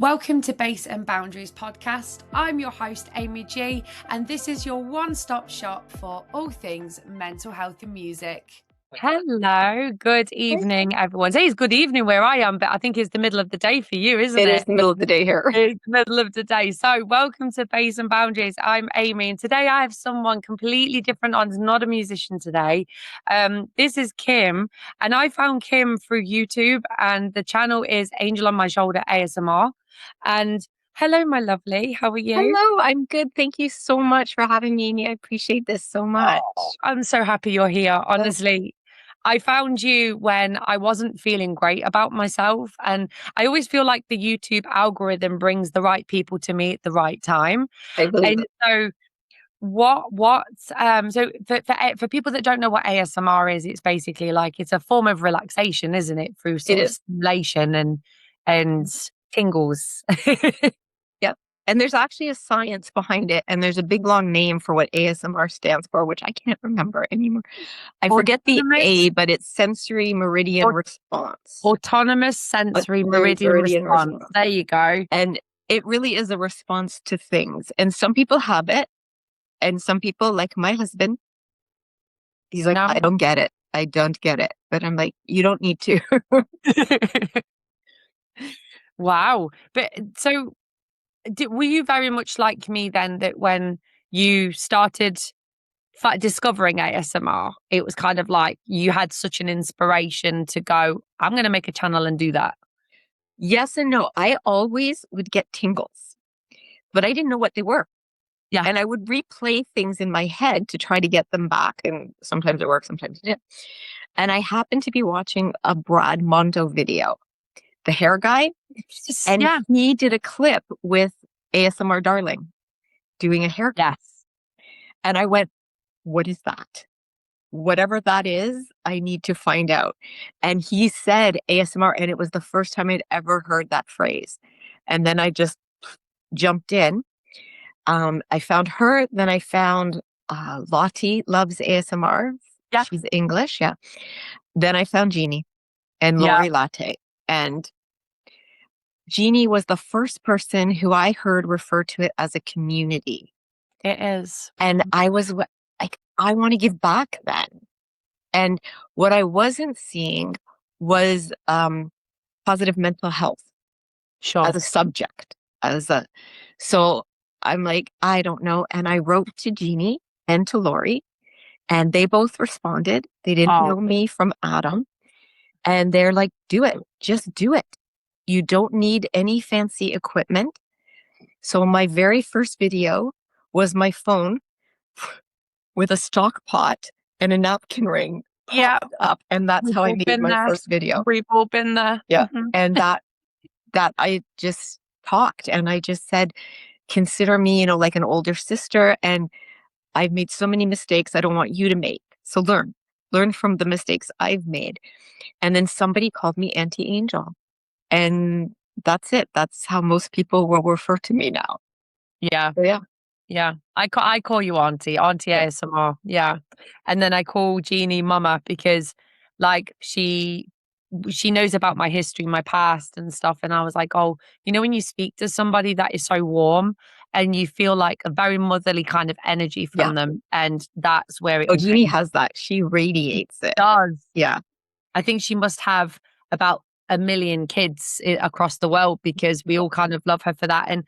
Welcome to Base and Boundaries podcast. I'm your host, Amy G, and this is your one-stop shop for all things mental health and music. Hello, good evening, everyone. Say it's good evening where I am, but I think it's the middle of the day for you, isn't it? It is the middle of the day here. It's the middle of the day. So welcome to Base and Boundaries. I'm Amy, and today I have someone completely different. I'm not a musician today. This is Kim, and I found Kim through YouTube, and the channel is Angel on My Shoulder ASMR. And hello, my lovely. How are you? Hello, I'm good. Thank you so much for having me, Amy. I appreciate this so much. Oh, I'm so happy you're here, honestly. I found you when I wasn't feeling great about myself. And I always feel like the YouTube algorithm brings the right people to me at the right time. I believe it. So so for people that don't know what ASMR is, it's basically like it's a form of relaxation, isn't it? Through sort of stimulation and tingles. Yep. And there's actually a science behind it, and there's a big long name for what ASMR stands for, which I can't remember anymore. I forget the A, but it's sensory meridian response. Autonomous sensory meridian response. There you go. And it really is a response to things. And some people have it, and some people, like my husband, he's like, I don't get it. I don't get it. But I'm like, you don't need to. Wow. But so were you very much like me then, that when you started discovering ASMR, it was kind of like you had such an inspiration to go, I'm going to make a channel and do that? Yes and no. I always would get tingles, but I didn't know what they were. Yeah. And I would replay things in my head to try to get them back. And sometimes it worked, sometimes it didn't. And I happened to be watching a Brad Mondo video, the hair guy. And he did a clip with ASMR Darling doing a haircut. Yes. And I went, what is that? Whatever that is, I need to find out. And he said ASMR, and it was the first time I'd ever heard that phrase. And then I just jumped in. I found her. Then I found Lottie Loves ASMR. Yeah. She's English. Yeah. Then I found Jeannie and Lori Latte. And Jeannie was the first person who I heard refer to it as a community. It is. And I was like, I want to give back then. And what I wasn't seeing was positive mental health as a subject. So I'm like, I don't know. And I wrote to Jeannie and to Lori, and they both responded. They didn't know me from Adam. And they're like, do it. Just do it. You don't need any fancy equipment. So my very first video was my phone with a stock pot and a napkin ring up. And that's how I made my first video. We've all been there. Yeah. Mm-hmm. And that I just talked, and I just said, consider me, like an older sister. And I've made so many mistakes I don't want you to make. So learn from the mistakes I've made. And then somebody called me Auntie Angel. And that's it. That's how most people will refer to me now. Yeah. So, yeah. Yeah. I call you Auntie ASMR. Yeah. And then I call Jeannie Mama because like she knows about my history, my past and stuff. And I was like, oh, when you speak to somebody that is so warm and you feel like a very motherly kind of energy from them. And that's where it Jeannie has that. She radiates it. Does. Yeah. I think she must have about 1 million kids across the world because we all kind of love her for that. And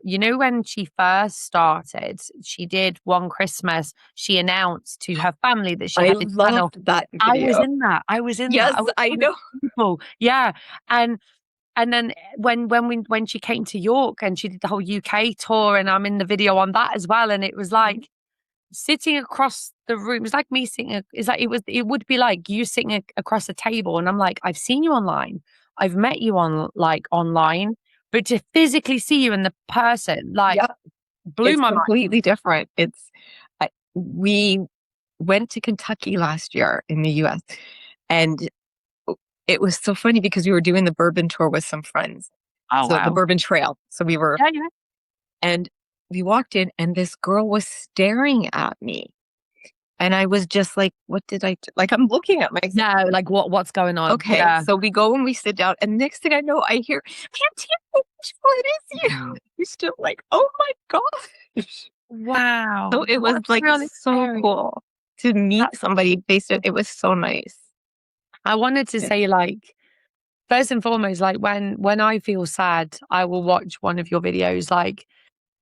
when she first started, she did one Christmas, she announced to her family that she had this channel. That video. I was in yes, that. I know. People. Yeah. And then when she came to York and she did the whole UK tour, and I'm in the video on that as well, and it was like sitting across the room. It was like me sitting. It would be like you sitting across a table, and I'm like, I've seen you online, I've met you online, but to physically see you in the person, blew my mind. Completely different. We went to Kentucky last year in the U.S. and it was so funny because we were doing the bourbon tour with some friends. Oh, so wow. The bourbon trail. So we were, and we walked in, and this girl was staring at me. And I was just like, what did I do? Like, I'm looking at myself. Yeah, like what's going on? Okay, so we go and we sit down, and next thing I know, I hear, it is you. You're still like, oh my gosh. So Wow. it was That's like really so scary. cool to meet That's somebody face to. It was so nice. I wanted to Yeah. say, like, first and foremost, like when I feel sad, I will watch one of your videos. Like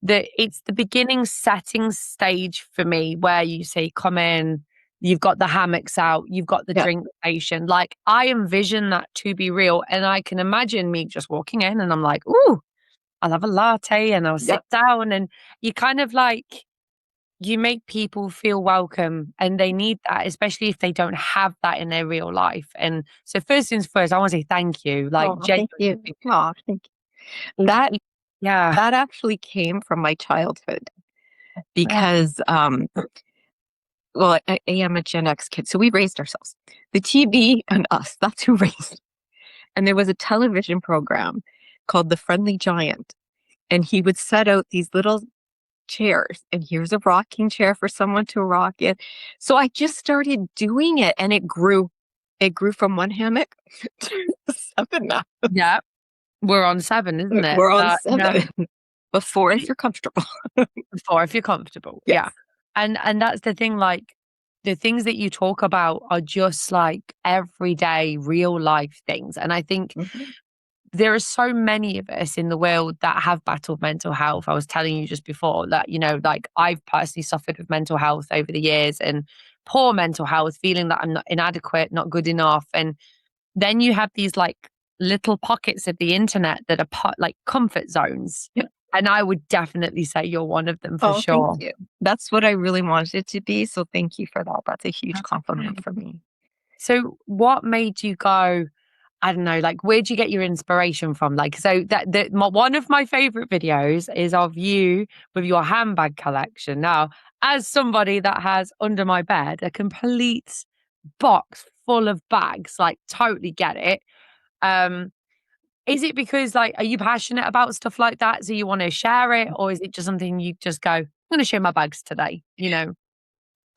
it's the beginning setting stage for me where you say, come in, you've got the hammocks out, you've got the Yeah. drink station. Like I envision that to be real. And I can imagine me just walking in and I'm like, ooh, I'll have a latte and I'll sit Yep. down. And you kind of like you make people feel welcome and they need that, especially if they don't have that in their real life. And so first things first, I want to say thank you. Like Oh, thank you. genuinely. Oh, thank you. It, it, yeah. That actually came from my childhood Yeah. because well, I am a Gen X kid, so we raised ourselves. The TV and us, that's who raised. And there was a television program called The Friendly Giant, and he would set out these little chairs, and here's a rocking chair for someone to rock in. So I just started doing it, and it grew. It grew from one hammock to seven now. Yeah. We're on 7, isn't it? We're on Yeah. seven. Before, if you're comfortable. Before, if you're comfortable. Yes. Yeah. And that's the thing, like the things that you talk about are just like everyday real life things. And I think Mhm. there are so many of us in the world that have battled mental health. I was telling you just before that, like I've personally suffered with mental health over the years and poor mental health, feeling that I'm not inadequate, not good enough. And then you have these like little pockets of the internet that are like comfort zones. Yeah. And I would definitely say you're one of them for Oh, thank sure. you. That's what I really wanted it to be. So thank you for that. That's a huge That's compliment okay. for me. So what made you go, I don't know, like where'd you get your inspiration from? Like, so one of my favorite videos is of you with your handbag collection. Now, as somebody that has under my bed a complete box full of bags, like totally get it. Um, Is it because like, are you passionate about stuff like that? So you want to share it, or is it just something you just go, I'm going to share my bags today?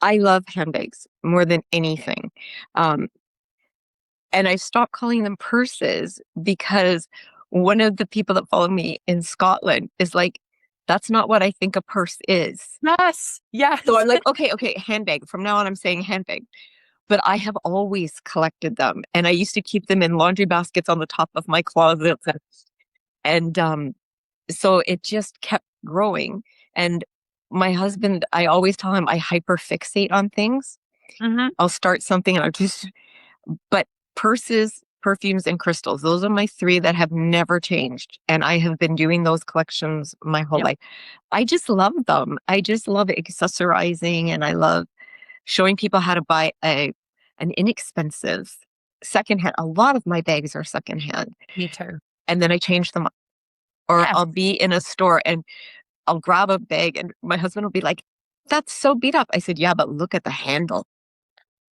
I love handbags more than anything. Um, and I stopped calling them purses because one of the people that follow me in Scotland is like, that's not what I think a purse is. Yes, So yes. I'm like, okay, handbag. From now on, I'm saying handbag. But I have always collected them. And I used to keep them in laundry baskets on the top of my closet. And so it just kept growing. And my husband, I always tell him I hyperfixate on things. Hmm. I'll start something and but purses, perfumes, and crystals, those are my three that have never changed. And I have been doing those collections my whole Yep, life. I just love them. I just love accessorizing and I love showing people how to buy an inexpensive secondhand. A lot of my bags are secondhand. me too. And then I change them up. Or Yes, I'll be in a store and I'll grab a bag and my husband will be like, that's so beat up. I said, yeah, but look at the handle.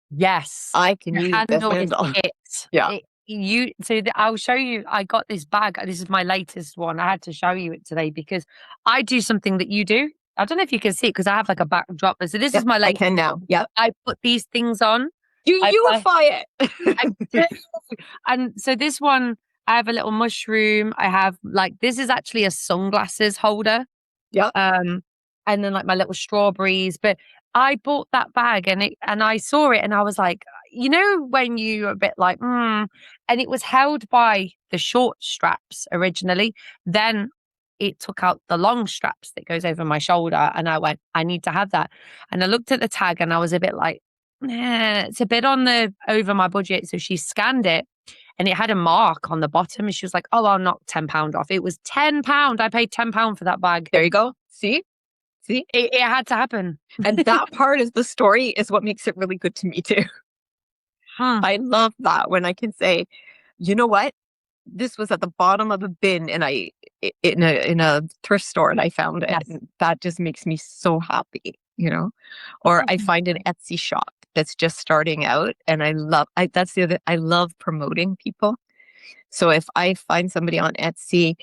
yes. I can The use this handle is handle. it. Yeah. I'll show you. I got this bag. This is my latest one. I had to show you it today because I do something that you do. I don't know if you can see it because I have like a backdrop. So this is Yep. my I latest can now. one. Yep. I put these things on. You I, I, unify I it. do. And so this one, I have a little mushroom. I have like this is actually a sunglasses holder. Yep. Um, and then like my little strawberries. But I bought that bag and I saw it and I was like, when you're a bit like, and it was held by the short straps originally. Then it took out the long straps that goes over my shoulder. And I went, I need to have that. And I looked at the tag and I was a bit like, it's a bit on the over my budget. So she scanned it and it had a mark on the bottom. And she was like, oh, I'll knock £10 off. It was £10. I paid £10 for that bag. There you go. See? See? It had to happen. And that part of the story is what makes it really good to me too. Huh. I love that when I can say, you know what? This was at the bottom of a bin and in a thrift store and I found it. Yes. And that just makes me so happy. Or I find an Etsy shop that's just starting out and I love promoting people. So if I find somebody on Etsy,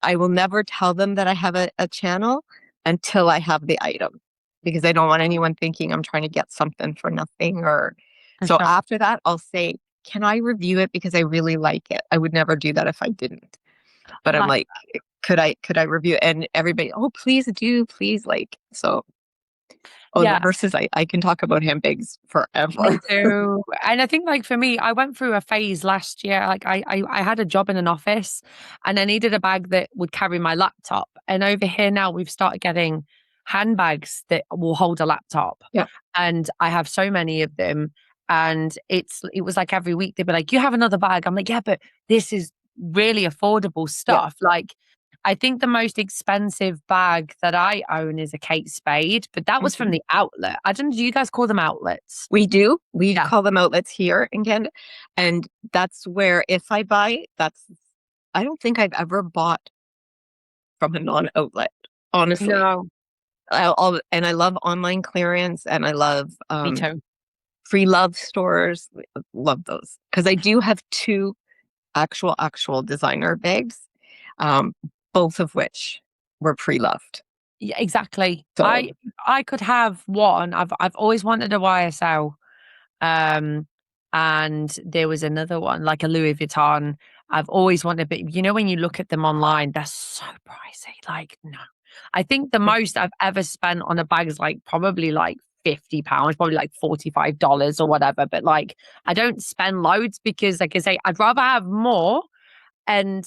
I will never tell them that I have a channel until I have the item because I don't want anyone thinking I'm trying to get something for nothing or For so sure. after that I'll say, can I review it because I really like it? I would never do that if I didn't. but I'm Like, like, could I review it? And everybody, oh, please do, please. Like, so, oh, the yeah. verses, I can talk about handbags Me forever. too. And I think like for me, I went through a phase last year. Like I had a job in an office and I needed a bag that would carry my laptop. And over here now we've started getting handbags that will hold a laptop. Yeah. And I have so many of them. And it was like every week they'd be like, you have another bag. I'm like, yeah, but this is really affordable Yeah. stuff. Like I think the most expensive bag that I own is a Kate Spade, but that was from Mhm. the outlet. I don't know, do you guys call them outlets? We do. We Yeah. call them outlets here in Canada. And that's where if I buy, I don't think I've ever bought from a non-outlet, honestly. No, And I love online clearance and I love me too. free love stores. Love those. Because I do have two actual designer bags, um, both of which were pre-loved. Yeah, exactly. So I could have one. I've always wanted a YSL. Um, and there was another one, like a Louis Vuitton. I've always wanted, but you know, when you look at them online, they're so pricey. Like, no. I think the most I've ever spent on a bag is like probably like £50, probably like $45 or whatever. But like, I don't spend loads because, like I say, I'd rather have more and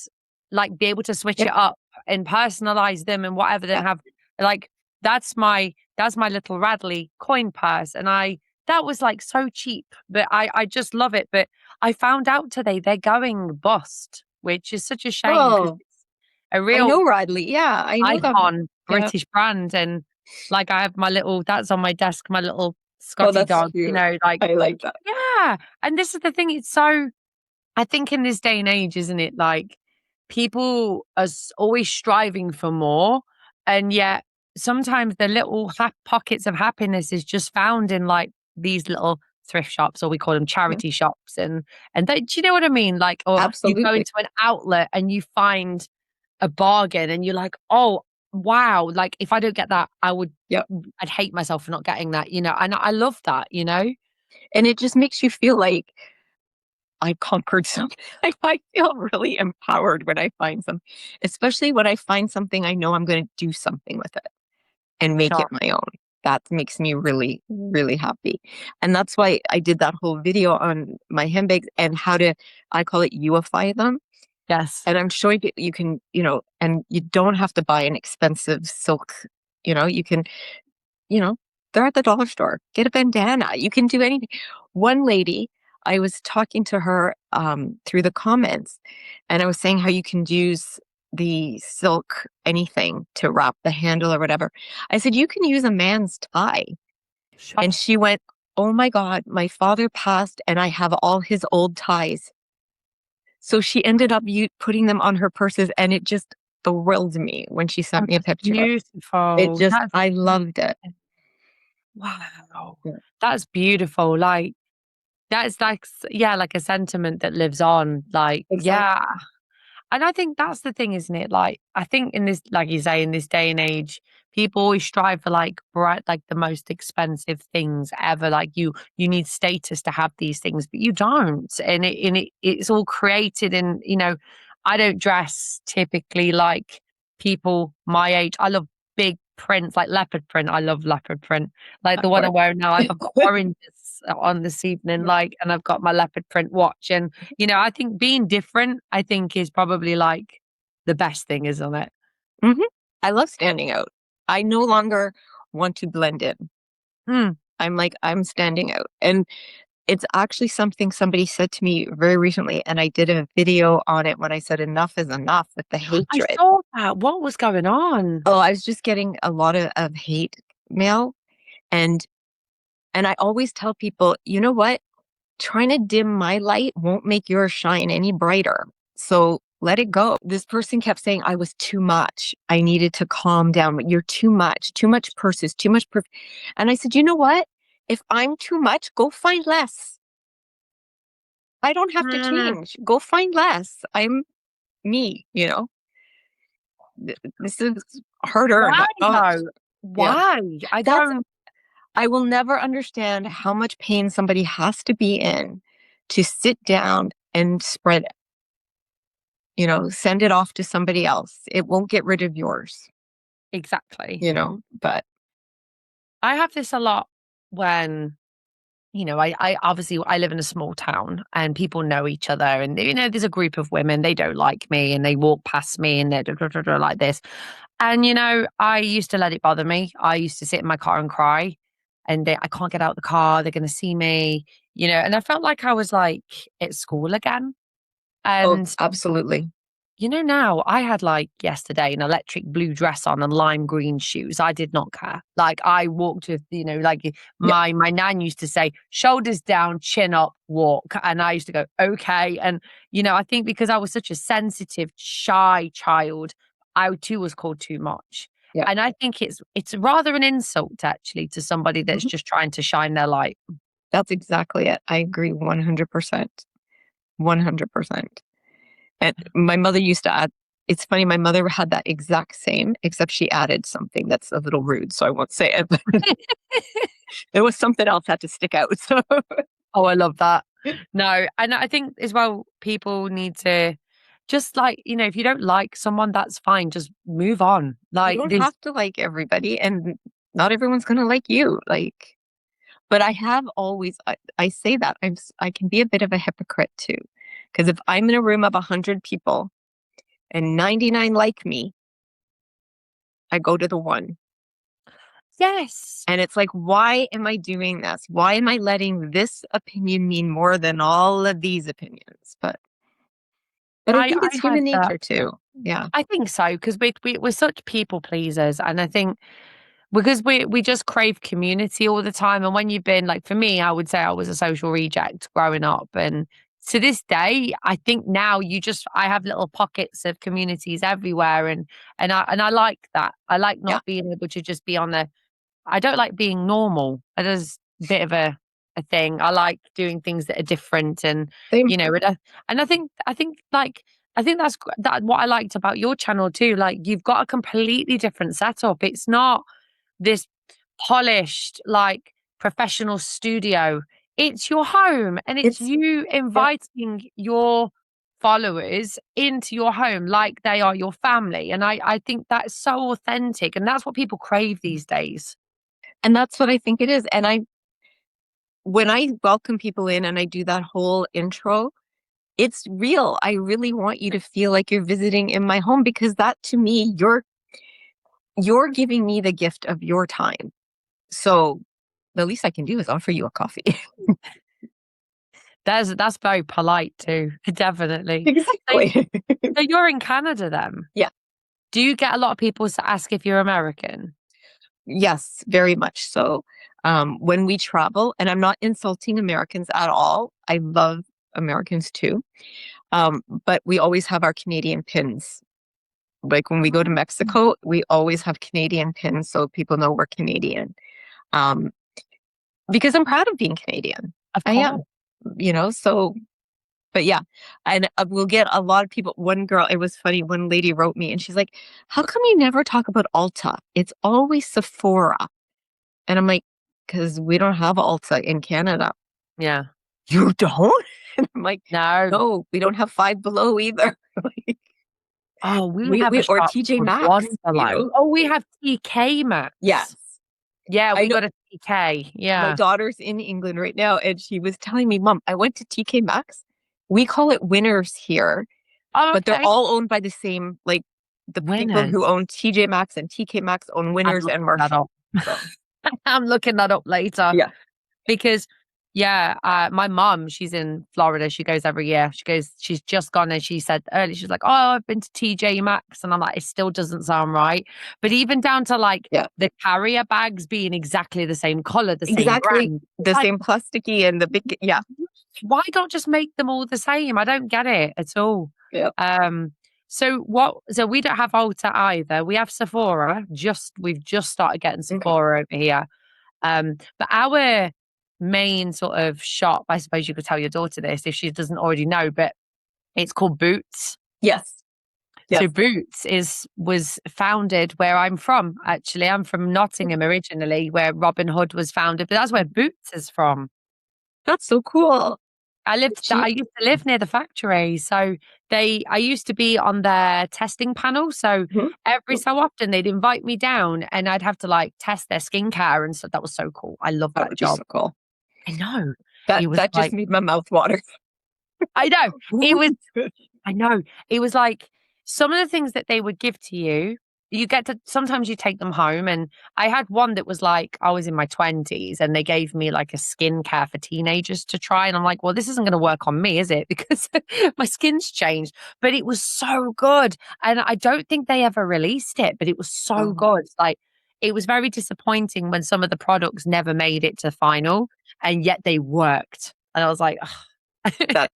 like be able to switch yeah, it up and personalize them and whatever than yeah. have like that's my little Radley coin purse and I that was like so cheap but I just love it but I found out today they're going bust which is such a shame because Oh, it's a I real know Radley. Yeah, I know that. icon Yeah. British brand and like I have my little that's on my desk my little Oh, Scotty that's dog cute. like I like that. yeah and this is the thing it's so I think in this day and age, isn't it? Like people are always striving for more, and yet sometimes the little pockets of happiness is just found in like these little thrift shops, or we call them Yeah, charity shops, and they, do you know what I mean? Like, or you go absolutely. into an outlet and you find a bargain, and you're like, oh wow, like if I don't get that, Yep. I'd hate myself for not getting that, you know. And I love that, you know. And it just makes you feel like I conquered something. I feel really empowered when I find some, especially when I find something I know I'm going to do something with it and make it Sure. my own. That makes me really, really happy. And that's why I did that whole video on my handbags and how to, I call it UifY them. Yes. And I'm showing you can, and you don't have to buy an expensive silk, you can, you know, they're at the dollar store. Get a bandana. You can do anything. One lady, I was talking to her through the comments, and I was saying how you can use the silk anything to wrap the handle or whatever. I said, you can use a man's tie. Sure. And she went, oh my God, my father passed and I have all his old ties. So she ended up putting them on her purses, and it just thrilled me when she Oh, sent me a that's picture. It beautiful. just, That's I loved it. wow. Yeah, That's beautiful. Like that's like yeah, like a sentiment that lives on. Like, exactly. yeah. And I think that's the thing, isn't it? Like, I think in this, like you say, in this day and age, people always strive for like bright, like the most expensive things ever. Like you need status to have these things, but you don't. It's all created in, you know, I don't dress typically like people my age. I love big prints, like leopard print. I love leopard print. Like Of the one course. I'm wearing now, like I've got oranges on this evening, like, and I've got my leopard print watch and you know, I think being different, I think is probably like the best thing, isn't it? Hmm. I love standing out. I no longer want to blend in. Mm. I'm like, I'm standing out. And it's actually something somebody said to me very recently. And I did a video on it when I said enough is enough with the I hatred. saw that. What was going on? Oh, I was just getting a lot of hate mail. And I always tell people, you know what? Trying to dim my light won't make yours shine any brighter. So let it go. This person kept saying I was too much. I needed to calm down. You're too much purses, too much. And I said, you know what? If I'm too much, go find less. I don't have to Mm. change. Go find less. I'm me. This is hard earned. Why though? Yeah. Why? I That's, don't. I will never understand how much pain somebody has to be in to sit down and spread send it off to somebody else. It won't get rid of yours, Exactly. but I have this a lot when, I obviously I live in a small town and people know each other, and there's a group of women, they don't like me and they walk past me and they're like this. And I used to let it bother me. I used to sit in my car and cry, and I can't get out the car, they're going to see me, and I felt like I was like at school again. oh, And absolutely. now I had like yesterday an electric blue dress on and lime green shoes. I did not care. Like I walked with, like Yeah. my nan used to say, shoulders down, chin up, walk. And I used to go, okay. And, I think because I was such a sensitive, shy child, I too was called too much. Yeah. And I think it's rather an insult actually to somebody that's Mhm. just trying to shine their light. That's exactly it. I agree 100%. 100%. And my mother used to add, it's funny, my mother had that exact same, except she added something that's a little rude, so I won't say it. But there was something else had to stick out. So Oh, I love that. No, and I think as well, people need to just like, if you don't like someone, that's fine. Just move on. you Like don't this, have to like everybody, and not everyone's gonna like you. But I have always, I say that I can be a bit of a hypocrite too, because if I'm in a room of 100 people and 99 like me, I go to the one. yes, And it's like, why am I doing this? Why am I letting this opinion mean more than all of these opinions? But I think I it's had human that. nature too. Yeah. I think so because we're such people pleasers, and I think because we just crave community all the time. And when you've been like, for me, I would say I was a social reject growing up, and to this day, I think now I have little pockets of communities everywhere, and I like that. I like Yeah. not being able to just be on the. I don't like being normal. It is a bit of a thing. I like doing things that are different, and Same. and I think that what I liked about your channel too. Like you've got a completely different setup. It's not this polished, like professional studio. It's your home and it's It's, you yeah. inviting your followers into your home like they are your family. And I think that's so authentic and that's what people crave these days. And that's what I think it is. And when I welcome people in and I do that whole intro, it's real. I really want you to feel like you're visiting in my home, because that to me, you're giving me the gift of your time. So the least I can do is offer you a coffee. That's very polite too, definitely. So, Exactly. so you're in Canada then. Yeah. Do you get a lot of people to ask if you're American? Yes, very much so. When we travel, and I'm not insulting Americans at all, I love Americans too. But we always have our Canadian pins. Like when we go to Mexico, we always have Canadian pins so people know we're Canadian. Um, because I'm proud of being Canadian. Of I am, course. so, but yeah. And we'll get a lot of people. One girl, it was funny, one lady wrote me and she's like, how come you never talk about Ulta? It's always Sephora. And I'm like, because we don't have Ulta in Canada. Yeah. You don't? And I'm like, No. no, we don't have Five Below either. Like, Oh, we we, have a we or shop TJ called One Maxx, Below. Oh, we have TK Yes. Maxx. Yeah, I we know. got a TK. My Yeah. daughter's in England right now, and she was telling me, Mom, I went to TK Maxx. We call it Winners here, Oh, but they're okay. all owned by the same, like the people who Winners. own TJ Maxx and TK Maxx own I'm Winners and looking that Marshall. up. So I'm looking that up later yeah. because, yeah, my mom, she's in Florida. She goes every year. She's just gone and she said earlier, she's like, oh, I've been to TJ Maxx. And I'm like, it still doesn't sound right. But even down to like Yeah. the carrier bags being exactly the same color, the same Exactly. brand. The Like, same plasticky and the big, yeah. why don't just make them all the same? I don't get it at all. Yeah. So we don't have Ulta either. We have Sephora. We've just started getting Okay. Sephora over here. But our main sort of shop, I suppose you could tell your daughter this if she doesn't already know, but it's called Boots. Yes. So Yes. Boots was founded where I'm from, actually. I'm from Nottingham originally, where Robin Hood was founded, but that's where Boots is from. That's so cool. She, I used to live near the factory. So I used to be on their testing panel. So Mhm. every so often they'd invite me down and I'd have to like test their skincare and so that was so cool. I love That that would be job. so cool. I know. That It was that just like, made my mouth water. I know. It was Good. I know. It was like some of the things that they would give to you, you get to sometimes you take them home. And I had one that was like, I was in my 20s and they gave me like a skincare for teenagers to try. And I'm like, well, this isn't going to work on me, is it? Because my skin's changed. But it was so good. And I don't think they ever released it, but it was so Oh, good. Like, it was very disappointing when some of the products never made it to final and yet they worked. And I was like,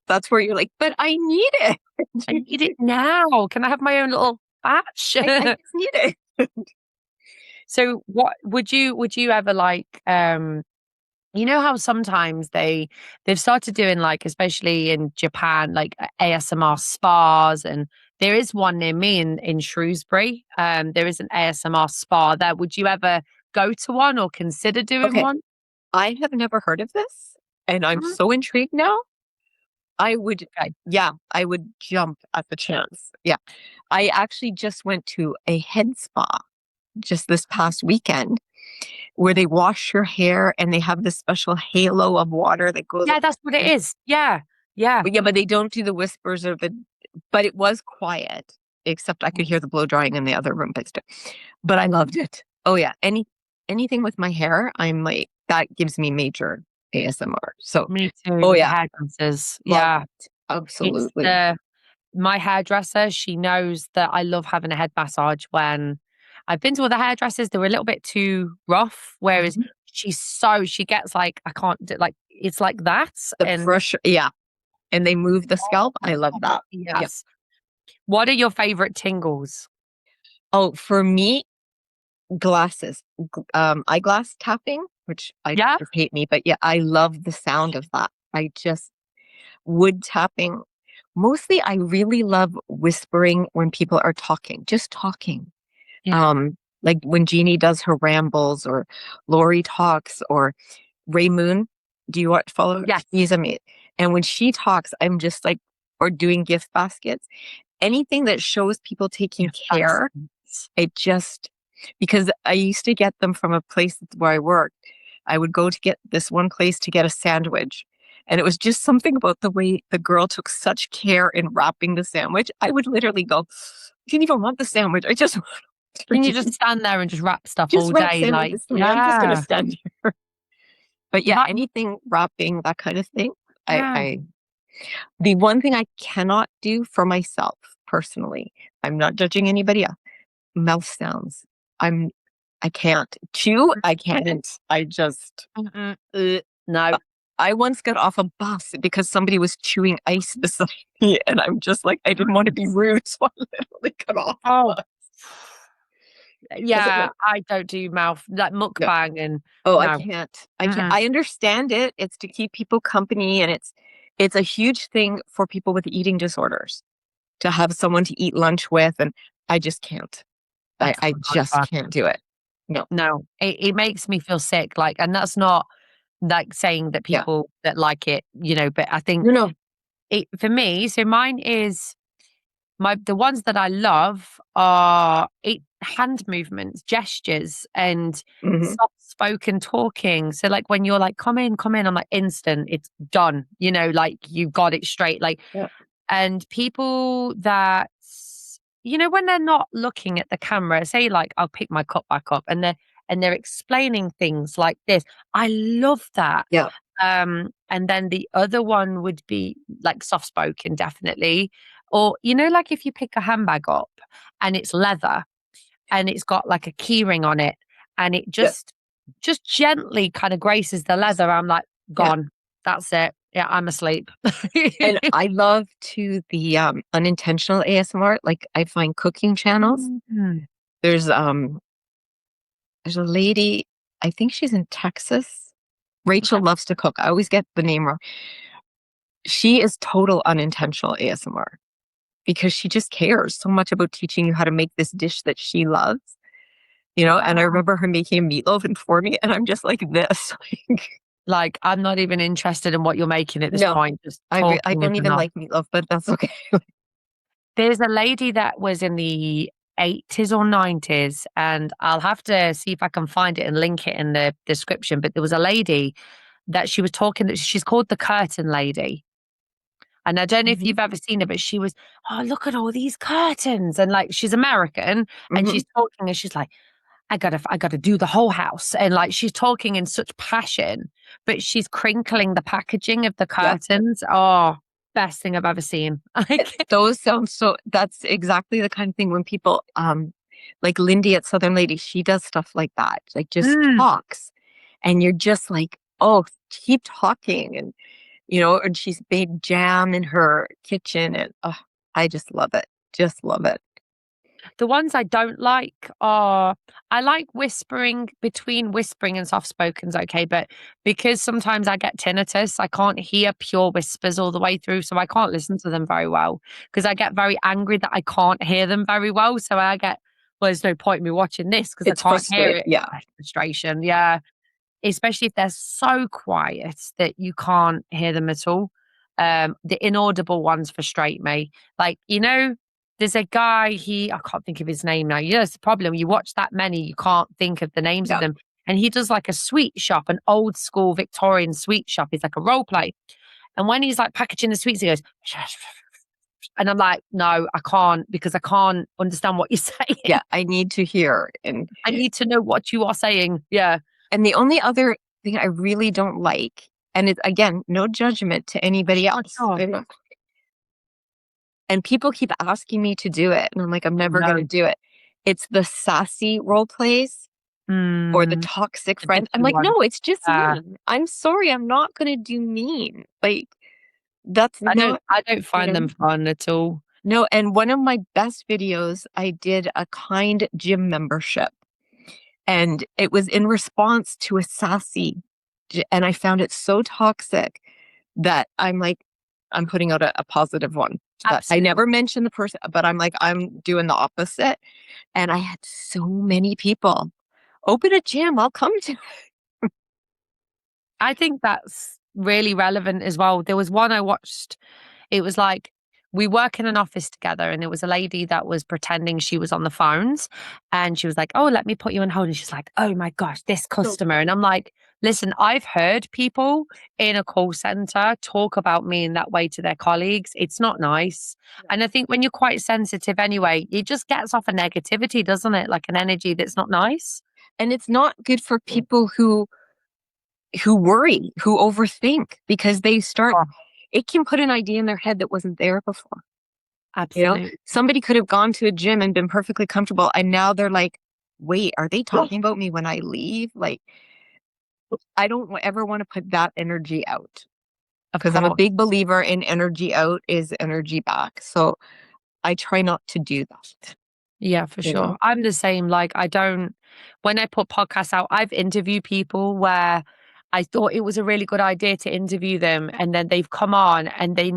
that's where you're like, but I need it. I need it now. Can I have my own little batch? I just need it. So what would you ever like you know how sometimes they've started doing like especially in Japan like ASMR spas and there is one near me in Shrewsbury. There is an ASMR spa there. Would you ever go to one or consider doing Okay, one? I have never heard of this, and I'm Mhm. so intrigued now. I would, Okay. yeah, I would jump at the chance. Yeah, I actually just went to a head spa just this past weekend where they wash your hair and they have this special halo of water that goes Yeah, that's what it around. is. Yeah. Yeah. But yeah, but they don't do the whispers or but it was quiet, except I could hear the blow drying in the other room, but I loved it. Oh yeah, anything with my hair, I'm like, that gives me major ASMR. So, Me too oh with the yeah, hairdressers. love Yeah. it. It's Absolutely. my hairdresser, she knows that I love having a head massage when I've been to other hairdressers, they were a little bit too rough, whereas Mhm. she gets like, I can't do like, it's like that. The And pressure, yeah. And they move the scalp. I love that. Yeah. yes. What are your favorite tingles? Oh, for me, glasses, eyeglass tapping, which I Yeah? hate me, but yeah, I love the sound of that. I just wood tapping. Mostly, I really love whispering when people are talking, just talking. Yeah. Like when Jeannie does her rambles, or Lori talks, or Ray Moon. Do you watch follow her? Yes. She's amazing. And when she talks, I'm just like, or doing gift baskets, anything that shows people taking Gift care. baskets. It just, because I used to get them from a place where I worked. I would go to get this one place to get a sandwich. And it was just something about the way the girl took such care in wrapping the sandwich. I would literally go, I didn't even want the sandwich. I just want for Can you you. just stand there and just wrap stuff Just all wrap day? Like, sandwiches for me. I'm just going to yeah. stand here. But yeah, That, anything wrapping, that kind of thing. yeah. The one thing I cannot do for myself personally, I'm not judging anybody else, mouth sounds. I'm I can't chew. I can't. I just. Mm-mm. No. I once got off a bus because somebody was chewing ice beside me, and I'm just like, I didn't want to be rude, so I literally got off the Oh, bus because I'm yeah, like, I don't do mouth like no. mukbang and Oh, I no. can't. I can't. Mm-mm. I understand it. It's to keep people company, and it's a huge thing for people with eating disorders to have someone to eat lunch with, and I just can't. That's I not just fun. can't do it. No. No, it makes me feel sick. Like, and that's not like saying that Yeah. people that like it, but I think No, no. it for me. So mine is the ones that I love are hand movements, gestures, and Hmm. soft spoken talking. So like when you're like, come in, I'm like instant, it's done. Like you got it straight. Like Yeah. and people that, when they're not looking at the camera, say like I'll pick my cup back up and they're explaining things like this. I love that. Yeah. And then the other one would be like soft spoken, definitely. Or, like if you pick a handbag up and it's leather and it's got like a key ring on it and it Yeah. just gently kind of graces the leather. I'm like, Yeah. gone. That's it. Yeah, I'm asleep. And I love to the unintentional ASMR. Like I find cooking channels. Mhm. There's um there's a lady, I think she's in Texas. Rachel Okay. loves to cook. I always get the name wrong. She is total unintentional ASMR because she just cares so much about teaching you how to make this dish that she loves. And I Wow. remember her making a meatloaf and for me, and I'm just like this. Like, I'm not even interested in what you're making at this No, point. Just I talking is don't even enough. like meatloaf, but that's okay. There's a lady that was in the 80s or 90s, and I'll have to see if I can find it and link it in the description. But there was a lady that she was talking, that she's called the Curtain Lady. And I don't know if Hmm. you've ever seen her, but she was, oh, look at all these curtains. And like, she's American and Hmm. she's talking and she's like, I gotta do the whole house. And like, she's talking in such passion, but she's crinkling the packaging of the Yeah. curtains. Oh, best thing I've ever seen. Like, Those sound so, that's exactly the kind of thing when people, like Lindy at Southern Lady, she does stuff like that, like just mm, talks. And you're just like, oh, keep talking. And, and she's made jam in her kitchen. And I just love it. Just love it. the ones I don't like are, I like whispering, between whispering and soft spoken's okay, but because sometimes I get tinnitus, I can't hear pure whispers all the way through, so I can't listen to them very well because I get very angry that I can't hear them very well. So I get, well, there's no point in me watching this because I It's can't hear frustrating. it. Yeah. Frustration, yeah, especially if they're so quiet that you can't hear them at all. The inaudible ones frustrate me. Like, there's a guy, I can't think of his name now. That's the problem. You watch that many, you can't think of the names of Yeah. them. And he does like a sweet shop, an old school Victorian sweet shop. It's like a role play. And when he's like packaging the sweets, he goes, and I'm like, no, I can't because I can't understand what you're saying. Yeah. I need to hear. I need to know what you are saying. Yeah. And the only other thing I really don't like, and it's again, no judgment to anybody else. Oh, And people keep asking me to do it. And I'm like, I'm oh never going to no. do it. It's the sassy role plays or the Mm, toxic the friend. I'm bitchy like, one. no, it's just Uh, mean. I'm sorry. I'm not going to do mean. Like, that's I don't not, I don't you find them know, fun at all. no. And one of my best videos, I did a kind gym membership. And it was in response to a sassy, and I found it so toxic that I'm like, I'm putting out a positive one. That I Absolutely. never mentioned the person, but I'm like, I'm doing the opposite. And I had so many people open a gym. I'll come to. I think that's really relevant as well. There was one I watched. It was like we work in an office together, and it was a lady that was pretending she was on the phones, and she was like, "Oh, let me put you on hold." And she's like, "Oh my gosh, this customer." And I'm like, "Listen, I've heard people in a call center talk about me in that way to their colleagues. It's not nice." And I think when you're quite sensitive anyway, it just gets off a negativity, doesn't it? Like an energy that's not nice. And it's not good for people who worry, who overthink, because they start. Oh, It can put an idea in their head that wasn't there before. absolutely. Somebody could have gone to a gym and been perfectly comfortable, and now they're like, wait, are they talking about me when I leave? Like, I don't ever want to put that energy out Of because I'm a course. big believer in energy out is energy back. So I try not to do that, Yeah, for you sure. know? I'm the same. Like, I don't, when I put podcasts out, I've interviewed people where I thought it was a really good idea to interview them. And then they've come on and they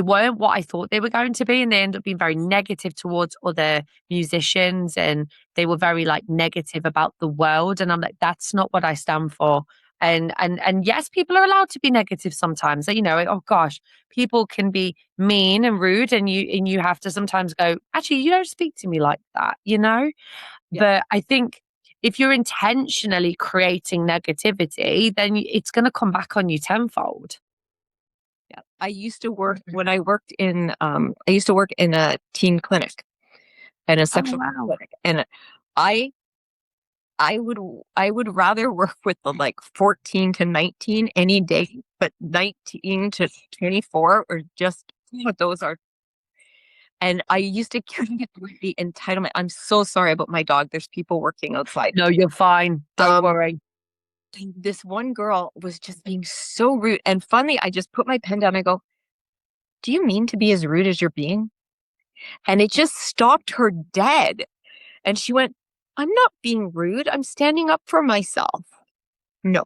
weren't what I thought they were going to be. And they end up being very negative towards other musicians. And they were very like negative about the world. And I'm like, that's not what I stand for. And yes, people are allowed to be negative sometimes. Oh gosh, people can be mean and rude, and you have to sometimes go, actually, you don't speak to me like that. Yeah. But I think if you're intentionally creating negativity, then it's going to come back on you tenfold. Yeah. I used to work when I used to work in a teen clinic and a Oh sexual wow. clinic. And I, I would I would rather work with the like 14 to 19 any day, but 19 to 24 or just what those are. And I used to get the entitlement. I'm so sorry about my dog. There's people working outside. No, you're fine. Don't Um, worry. this one girl was just being so rude. And finally, I just put my pen down. I go, "Do you mean to be as rude as you're being?" And it just stopped her dead. And she went, "I'm not being rude. I'm standing up for myself." No,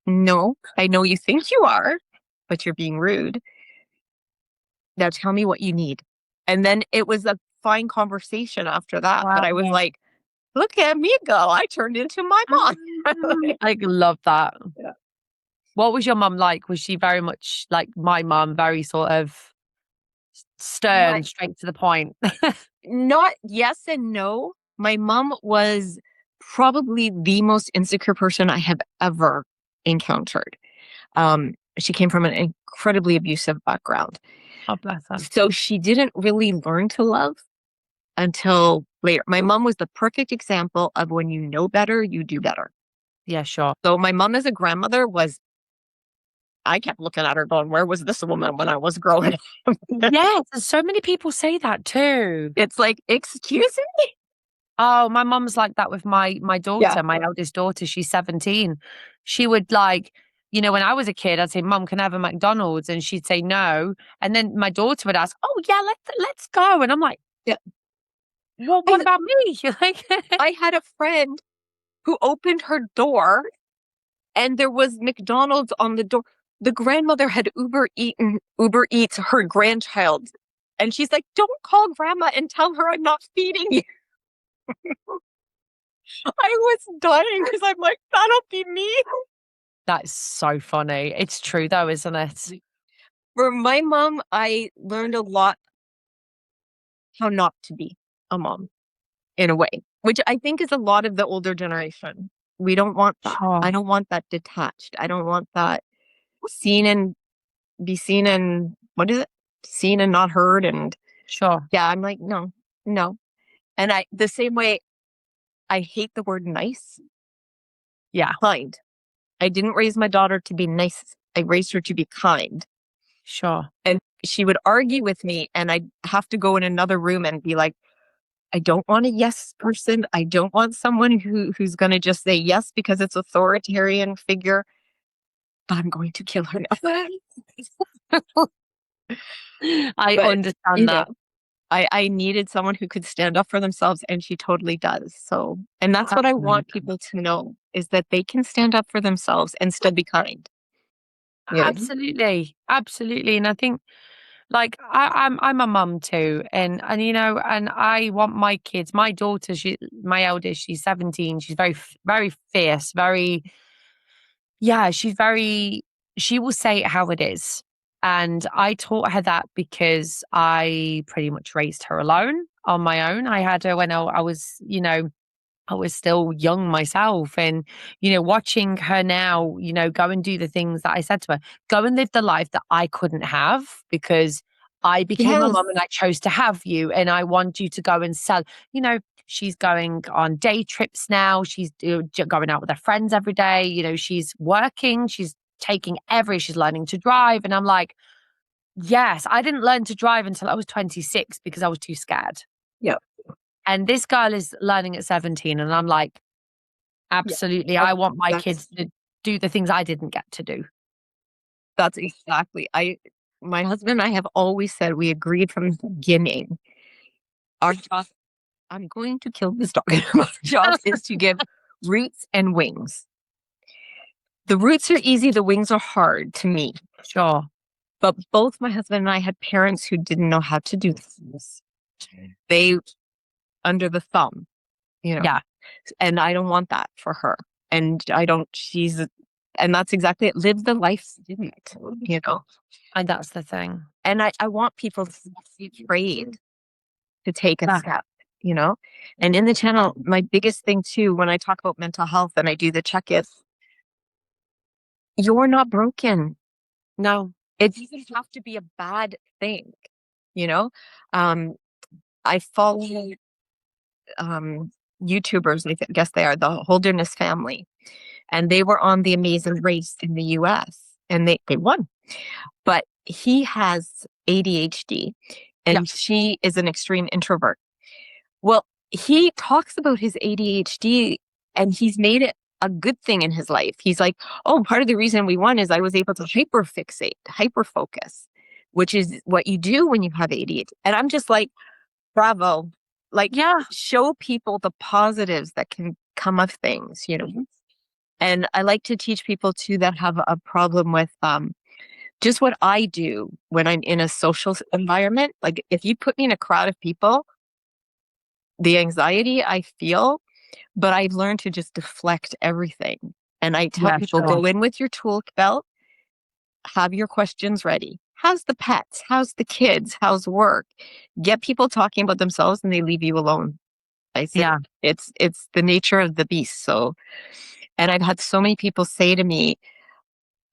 no, I know you think you are, but you're being rude. Now tell me what you need. And then it was a fine conversation after that. But I was Wow. like, look at me go. I turned into my mom. I love that. Yeah. What was your mum like? Was she very much like my mum, very sort of My stern, straight to the point? Not yes and no. My mom was probably the most insecure person I have ever encountered. She came from an incredibly abusive background. Oh, bless her. So she didn't really learn to love until later. My mom was the perfect example of when you know better, you do better. Yeah, sure. So my mom as a grandmother was, I kept looking at her going, where was this woman when I was growing up? Yes, and so many people say that too. It's like, excuse me? Oh, my mum's like that with my Yeah. daughter, my eldest daughter. She's 17. She would like, when I was a kid, I'd say, "Mum, can I have a McDonald's?" And she'd say no. And then my daughter would ask, "Oh yeah, let's go." And I'm like, Yeah. "Well, what I, about me?" You're like, I had a friend who opened her door and there was McDonald's on the door. The grandmother had Uber Eats her grandchild. And she's like, don't call grandma and tell her I'm not feeding you. I was dying because I'm like, that'll be me. That's so funny. It's true though, isn't it? For my mom, I learned a lot how not to be a mom in a way, which I think is a lot of the older generation. We don't want that. Sure, I don't want that detached. I don't want that seen and be seen and what is it? Seen and not heard. And sure. yeah, I'm like, no, no. And the same way, I hate the word nice, Yeah, kind. I didn't raise my daughter to be nice. I raised her to be kind. sure. And she would argue with me, and I'd have to go in another room and be like, I don't want a yes person. I don't want someone who's going to just say yes because it's authoritarian figure, but I'm going to kill her now. I But, understand that. I needed someone who could stand up for themselves, and she totally does. So, and that's what I want Absolutely. people to know is that they can stand up for themselves and still be kind. Yeah. Absolutely. Absolutely. And I think like I'm a mum too. And and I want my kids, my daughter, my eldest, she's 17. She's very fierce, very she's very she will say it how it is. And I taught her that because I pretty much raised her alone on my own. I had her when I was, I was still young myself and, watching her now, go and do the things that I said to her, go and live the life that I couldn't have because I became a Yes. mom and I chose to have you. And I want you to go and sell, she's going on day trips now. She's going out with her friends every day. She's working, she's learning to drive. And I'm like, yes, I didn't learn to drive until I was 26 because I was too scared. Yeah. And this girl is learning at 17. And I'm like, Yeah. absolutely. That, I want my that's kids to do the things I didn't get to do. that's exactly. My husband and I have always said we agreed from the beginning. Our job, I'm going to kill this dog. Our job is to give roots and wings. The roots are easy, the wings are hard to me. Sure. But both my husband and I had parents who didn't know how to do this. They under the thumb, you know. Yeah. And I don't want that for her. And and that's exactly it. Live the life she didn't. And that's the thing. And I want people to be afraid to take a Yeah. step. And in the channel, my biggest thing too, when I talk about mental health and I do the check-ins, you're not broken. No. It doesn't have to be a bad thing, you know? Um, I follow YouTubers, I guess they are the Holderness family, and they were on The Amazing Race in the US and they won. But he has ADHD Yeah. and she is an extreme introvert. Well, he talks about his ADHD and he's made it a good thing in his life. He's like, oh, part of the reason we won is I was able to hyper focus, which is what you do when you have ADHD. And I'm just like, bravo. Like, Yeah. show people the positives that can come of things. And I like to teach people too that have a problem with just what I do when I'm in a social environment. Like if you put me in a crowd of people, the anxiety I feel but I've learned to just deflect everything. And I tell Yeah, people, sure. go in with your tool belt, have your questions ready. How's the pets? How's the kids? How's work? Get people talking about themselves and they leave you alone. I said, Yeah, it's the nature of the beast. So, and I've had so many people say to me,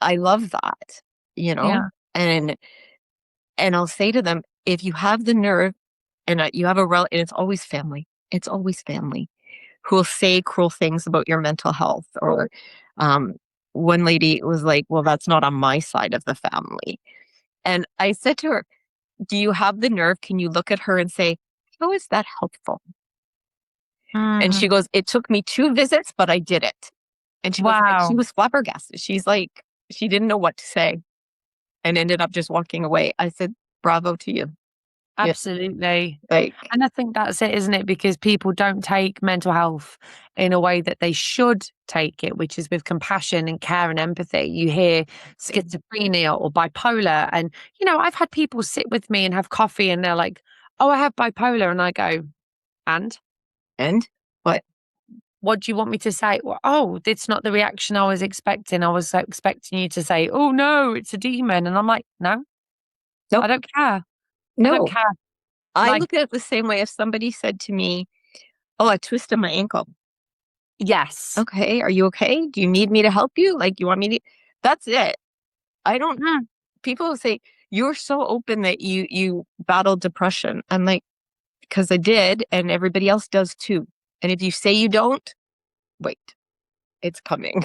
I love that, you know, yeah, and I'll say to them, if you have the nerve and you have a relative, and it's always family who will say cruel things about your mental health. Or um, one lady was like, well, that's not on my side of the family. And I said to her, do you have the nerve? Can you look at her and say, how is that helpful? And mm, she goes, it took me 2 visits, but I did it. And she wow, was flabbergasted. She's like, she didn't know what to say and ended up just walking away. I said, bravo to you. Yeah. absolutely. Like, And I think that's it, isn't it? Because people don't take mental health in a way that they should take it, which is with compassion and care and empathy. You hear schizophrenia or bipolar, and I've had people sit with me and have coffee, and they're like, "Oh, I have bipolar," and I go, "And and what? what do you want me to say?" Well, oh, it's not the reaction I was expecting. I was expecting you to say, "Oh no, it's a demon," and I'm like, "No, I Nope. don't care. I don't No. care." I Like, look at it the same way if somebody said to me, oh, I twisted my ankle. yes. Okay. Are you okay? Do you need me to help you? Like, you want me to? That's it. I don't, Mm, people say, you're so open that you battled depression. I'm like, because I did, and everybody else does too. And if you say you don't, wait, it's coming.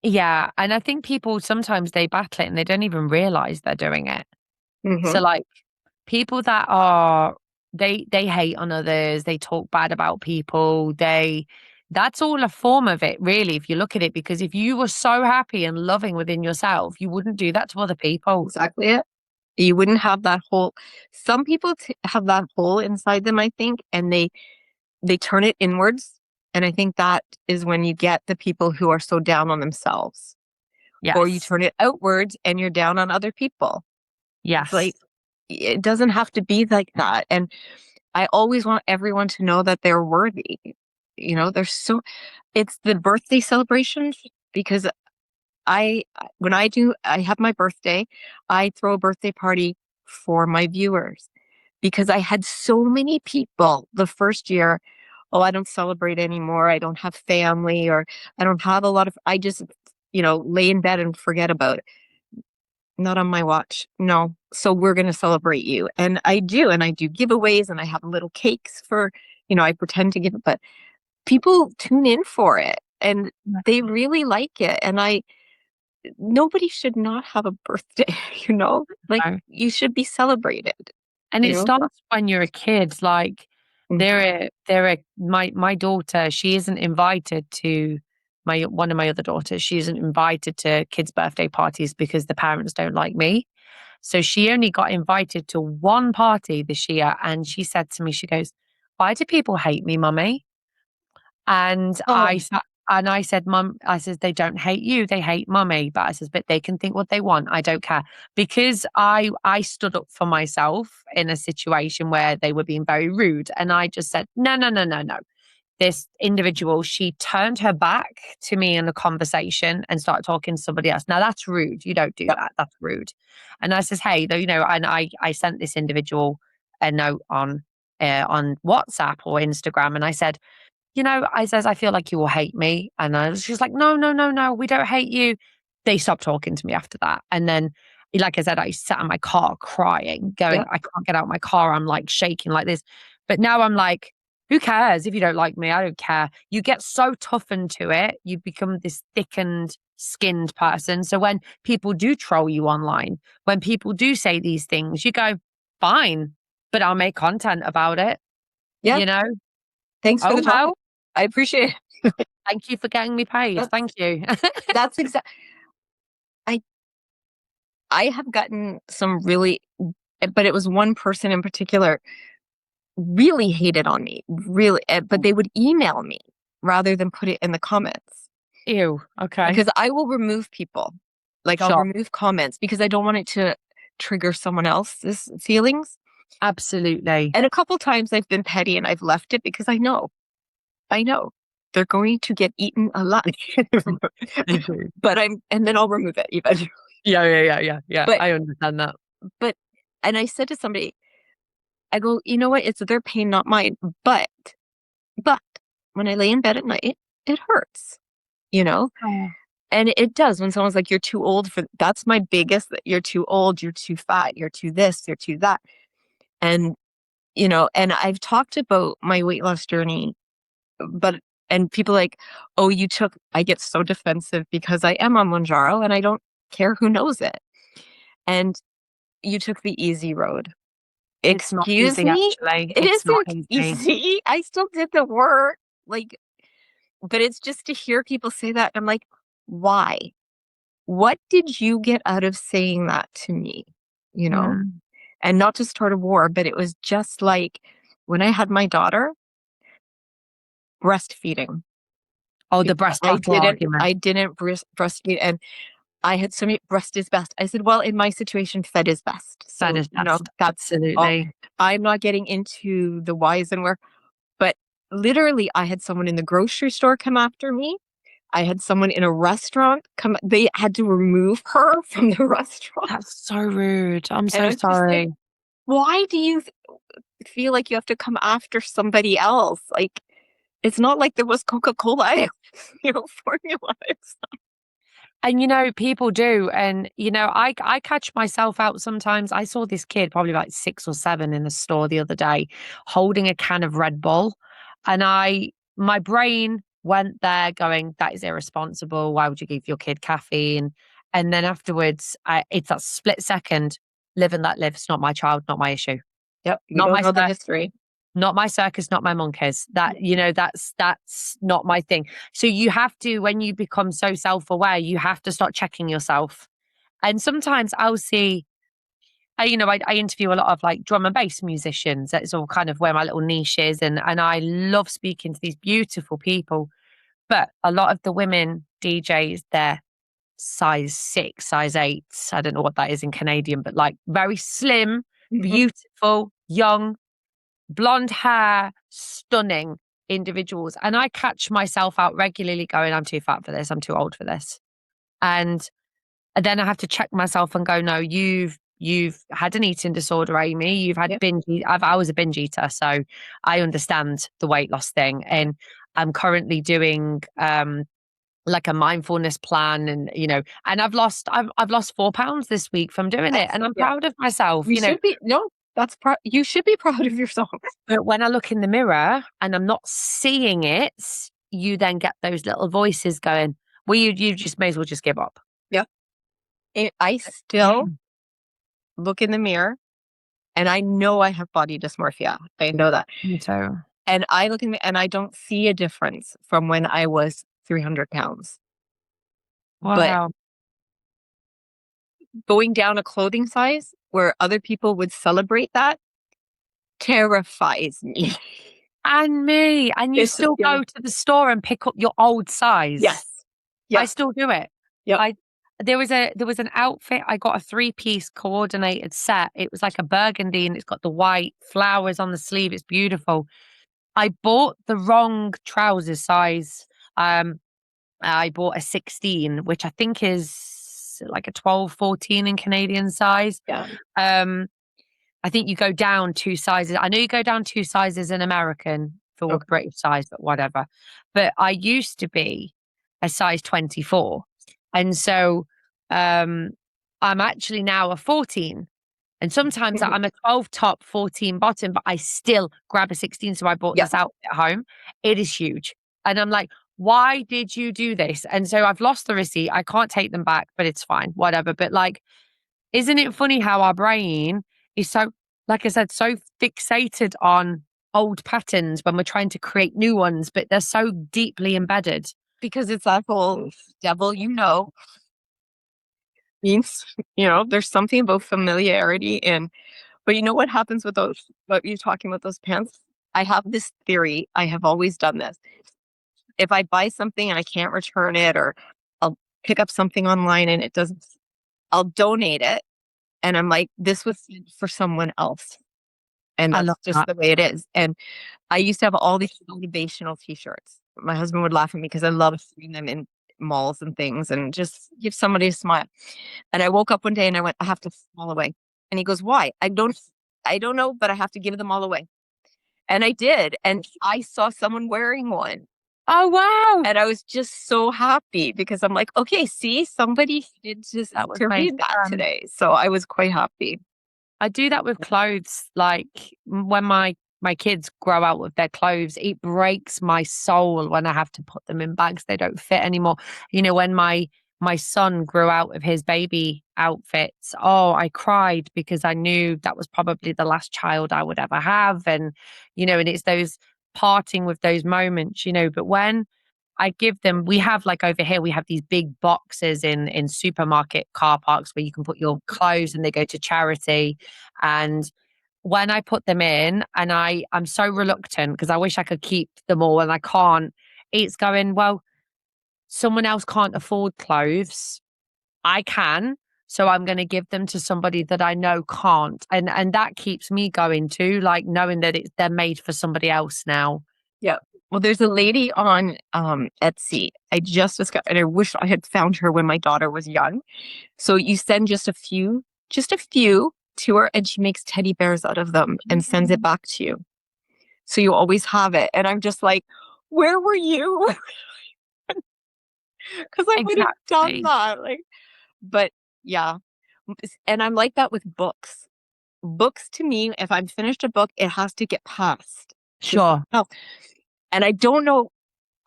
yeah, and I think people sometimes they battle it and they don't even realize they're doing it. Hmm. So like people that are they hate on others, they talk bad about people, that's all a form of it really if you look at it, because if you were so happy and loving within yourself, you wouldn't do that to other people. Exactly it. You wouldn't have that hole. Some people have that hole inside them, I think, and they turn it inwards. And I think that is when you get the people who are so down on themselves, or you Yes. turn it outwards and you're down on other people. It's Yes. like, it doesn't have to be like that. And I always want everyone to know that they're worthy. It's the birthday celebrations because when I have my birthday, I throw a birthday party for my viewers because I had so many people the first year. Oh, I don't celebrate anymore. I don't have family, or I don't have a lot of, I just, lay in bed and forget about it. Not on my watch. No. So we're going to celebrate you. And I do. And I do giveaways and I have little cakes for, I pretend to give it, but people tune in for it and they really like it. And nobody should not have a birthday, like No. you should be celebrated, And you it know? starts when you're a kid. Like Mm. my daughter, she isn't invited to my one of my other daughters, she isn't invited to kids' birthday parties because the parents don't like me. So she only got invited to one party this year, and she said to me, she goes, "Why do people hate me, mummy?" And Oh, I said, "Mum," I said, "they don't hate you, they hate mummy." But I says, "But they can think what they want. I don't care." Because I stood up for myself in a situation where they were being very rude. And I just said, "No, no, no, no, no." This individual, she turned her back to me in a conversation and started talking to somebody else. Now that's rude. You don't do yep, that. That's rude. And I says, "Hey, though, and I sent this individual a note on WhatsApp or Instagram, and I said, I says, I feel like you will hate me." And she's like, "No, no, no, no, we don't hate you." They stopped talking to me after that. And then, like I said, I sat in my car crying, going, yep, I can't get out of my car. I'm like shaking like this. But now I'm like, who cares if you don't like me? I don't care. You get so toughened to it. You become this thickened, skinned person. So when people do troll you online, when people do say these things, you go, fine, but I'll make content about it, yeah. you know? Thanks for Oh, the time. well. I appreciate it. Thank you for getting me paid. That's Thank you. that's exact. I I have gotten some really, but it was one person in particular really hated on me, really, but they would email me rather than put it in the comments Ew. Okay. because I will remove people. Like I'll Sure. remove comments because I don't want it to trigger someone else's feelings. Absolutely. And a couple times I've been petty and I've left it because I know. they're going to get eaten alive. They do. And then I'll remove it eventually. Yeah. But, I understand that. but, and I said to somebody, I go, you know what? It's their pain, not mine. But when I lay in bed at night, it hurts, you know? Oh, And it does when someone's like, you're too old for that's my biggest, that you're too old, you're too fat, you're too this, you're too that. And, and I've talked about my weight loss journey, but, and people like, oh, I get so defensive because I am on Monjaro and I don't care who knows it. And you took the easy road. it's not Excuse easy, me? actually. It It's not isn't easy. easy. I still did the work. Like, but it's just to hear people say that. I'm like, why? What did you get out of saying that to me? You know, Mm. and not to start a war, but it was just like when I had my daughter, breastfeeding. Oh, the breast bottle argument. I didn't breastfeed. And I had so many, breast is best. I said, well, in my situation, fed is best. That So, is best. that's all. Absolutely. I'm not getting into the whys and where, but literally, I had someone in the grocery store come after me. I had someone in a restaurant they had to remove her from the restaurant. That's so rude. I'm And so I'm just like, sorry. why do you feel like you have to come after somebody else? Like, it's not like there was Coca-Cola, formula. And people do. And I catch myself out sometimes. I saw this kid, probably like 6 or 7, in the store the other day, holding a can of Red Bull. And my brain went there going, that is irresponsible. Why would you give your kid caffeine? And then afterwards, it's that split second, live and let live. It's not my child, not my issue. Yep, we Not don't my know the history. Not my circus, not my monkeys. That's not my thing. So you have to, when you become so self-aware, you have to start checking yourself. And sometimes I'll see, I interview a lot of like drum and bass musicians. That's all kind of where my little niche is. And I love speaking to these beautiful people. But a lot of the women DJs, they're size 6, size 8. I don't know what that is in Canadian, but like very slim, Mhm. beautiful, young, blonde hair, stunning individuals. And I catch myself out regularly going, I'm too fat for this. I'm too old for this. And then I have to check myself and go, no, you've had an eating disorder, Amy. You've had Yep. binge. I was a binge eater, so I understand the weight loss thing. And I'm currently doing like a mindfulness plan, and I've lost 4 pounds this week from doing it, and I'm Yeah. proud of myself. You should be, no, you should be proud of yourself. But when I look in the mirror and I'm not seeing it, you then get those little voices going, well, you just may as well just give up. Yeah. I still look in the mirror and I know I have body dysmorphia. I know that. Me too. And I look in the and I don't see a difference from when I was 300 pounds. But Wow. going down a clothing size where other people would celebrate that terrifies me. And me. And you still Yeah. go to the store and pick up your old size. Yes. I Yeah. still do it. Yep. There was an outfit. I got a 3-piece coordinated set. It was like a burgundy and it's got the white flowers on the sleeve. It's beautiful. I bought the wrong trousers size. I bought a 16, which I think is like a 12, 14 in Canadian size. Yeah. I think you go down 2 sizes. I know you go down 2 sizes in American for Okay. British size, but whatever. But I used to be a size 24. And so I'm actually now a 14. And sometimes I'm a 12 top, 14 bottom, but I still grab a 16. So I bought Yeah. this outfit at home. It is huge. And I'm like, why did you do this? And so I've lost the receipt. I can't take them back, but it's fine, whatever. But like, isn't it funny how our brain is so, like I said, so fixated on old patterns when we're trying to create new ones, but they're so deeply embedded. Because it's that whole devil, means, there's something about familiarity but you know what happens with what you're talking about, those pants? I have this theory. I have always done this. If I buy something and I can't return it, or I'll pick up something online and it doesn't, I'll donate it. And I'm like, this was for someone else. And I that's love just that. the way it is. And I used to have all these motivational t-shirts. my husband would laugh at me because I love seeing them in malls and things and just give somebody a smile. And I woke up one day and I went, I have to throw them all away. And he goes, why? I don't know, but I have to give them all away. And I did. And I saw someone wearing one. Oh, wow. And I was just so happy because I'm like, okay, see, somebody did just That was to my read that son. today. So I was quite happy. I do that with clothes. Like when my kids grow out with their clothes, it breaks my soul when I have to put them in bags. They don't fit anymore. You know, when my son grew out of his baby outfits, oh, I cried because I knew that was probably the last child I would ever have. And, you know, and it's those parting with those moments, you know, but when I give them, we have like over here, we have these big boxes in supermarket car parks where you can put your clothes and they go to charity. And when I put them in, and I'm so reluctant because I wish I could keep them all and I can't, it's going, well, someone else can't afford clothes. I can. So I'm going to give them to somebody that I know can't. And that keeps me going too, like knowing that they're made for somebody else now. Yeah. Well, there's a lady on Etsy. I just discovered, and I wish I had found her when my daughter was young. So you send just a few to her, and she makes teddy bears out of them and sends it back to you. So you always have it. And I'm just like, where were you? Because I would have done Exactly. that. Like, but yeah. And I'm like that with books. Books to me, if I'm finished a book, it has to get passed to Sure. someone else. And I don't know.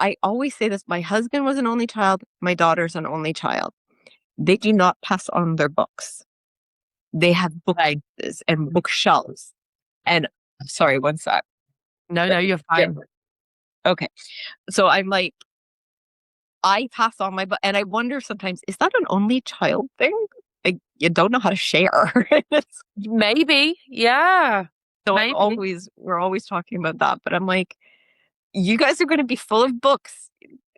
I always say this. My husband was an only child. My daughter's an only child. They do not pass on their books. They have Like, bookcases and bookshelves. And sorry, one sec. no, you're Yeah. fine. Okay. So I'm like, I pass on my book, and I wonder sometimes, is that an only child thing? Like, you don't know how to share. Maybe. Yeah. So Maybe. we're always talking about that. But I'm like, you guys are going to be full of books,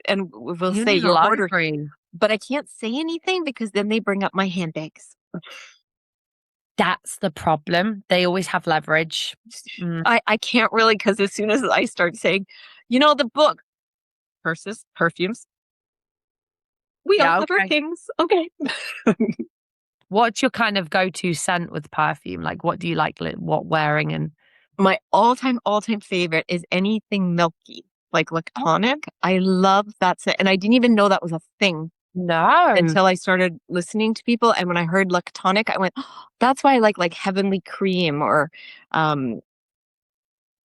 and we'll You say need a you're hoarders. library. But I can't say anything because then they bring up my handbags. That's the problem. They always have leverage. Mm. I can't really, because as soon as I start saying, the book, purses, perfumes, we all Yeah, have our okay. things. Okay. What's your kind of go-to scent with perfume? Like, what do you like, what wearing? And My all time favorite is anything milky, like oh, lactonic. I love that scent. And I didn't even know that was a thing no. until I started listening to people. And when I heard lactonic, I went, oh, that's why I like Heavenly Cream, or um,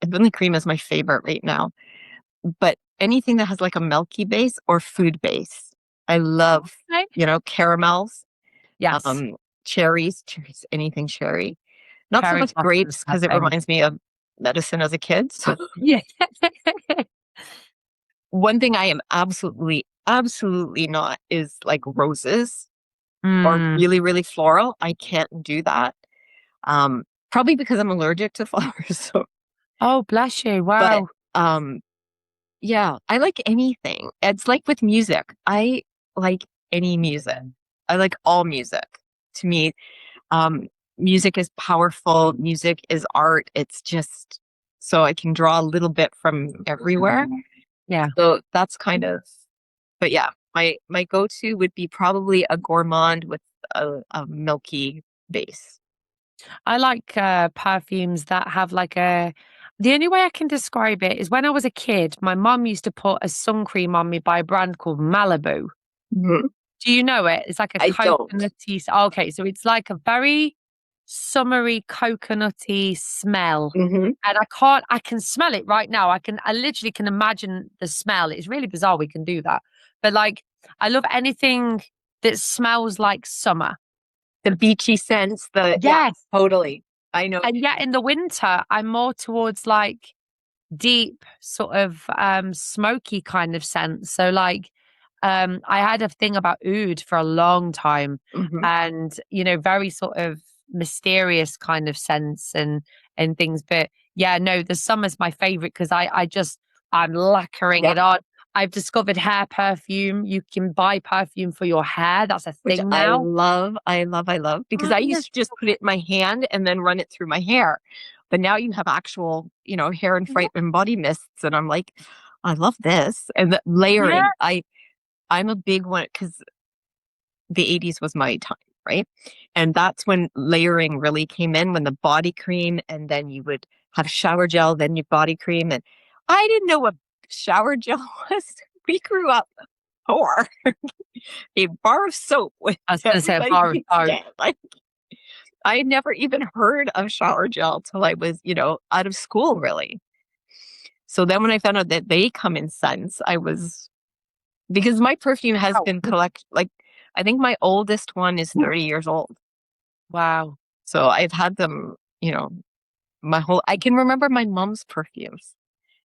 Heavenly Cream is my favorite right now. But anything that has like a milky base or food base, I love, Okay. caramels, Yes. um, cherries, anything cherry. Not so Cherry much blossom is grapes my because it favorite. reminds me of medicine as a kid. So Yeah. one thing I am absolutely not is like roses or Mm. really, really floral. I can't do that. Probably because I'm allergic to flowers. So, Oh, bless you. but Wow. um, yeah, I like anything. It's like with music. I like any music. I like all music. To me, um, music is powerful. Music is art. It's just so I can draw a little bit from everywhere. Yeah. So that's kind of, but yeah, my go-to would be probably a gourmand with a milky base. I like perfumes that have like the only way I can describe it is when I was a kid, my mum used to put a sun cream on me by a brand called Malibu. Mhm. Do you know it? It's like a I don't. coconutty. Okay, so it's like a very summery coconutty smell. Hmm. And I can smell it right now. I literally can imagine the smell. It's really bizarre we can do that. But like, I love anything that smells like summer. The beachy scents, yeah, Yes. totally. I know what And you yet mean. in the winter, I'm more towards like deep sort of smoky kind of scent. So like I had a thing about oud for a long time Hmm. and very sort of mysterious kind of scents and things. But yeah, no, the summer's my favorite because I'm lacquering Yeah, it on. I've discovered hair perfume. You can buy perfume for your hair. That's a which thing I now. love, I love, because I used to just put it in my hand and then run it through my hair. But now you have actual, hair and fragrance body mists, and I'm like, I love this. And the Yeah. layering. I'm a big one because the 80s was my time, right? And that's when layering really came in, when the body cream, and then you would have shower gel, then your body cream. And I didn't know what shower gel was. We grew up poor. A bar of soap with I was going to say a everybody bar of used soap. it. Like I had never even heard of shower gel till I was, out of school, really. So then when I found out that they come in scents, I was because my perfume has Wow. been like I think my oldest one is 30 years old. Wow. So I've had them, my whole I can remember my mom's perfumes.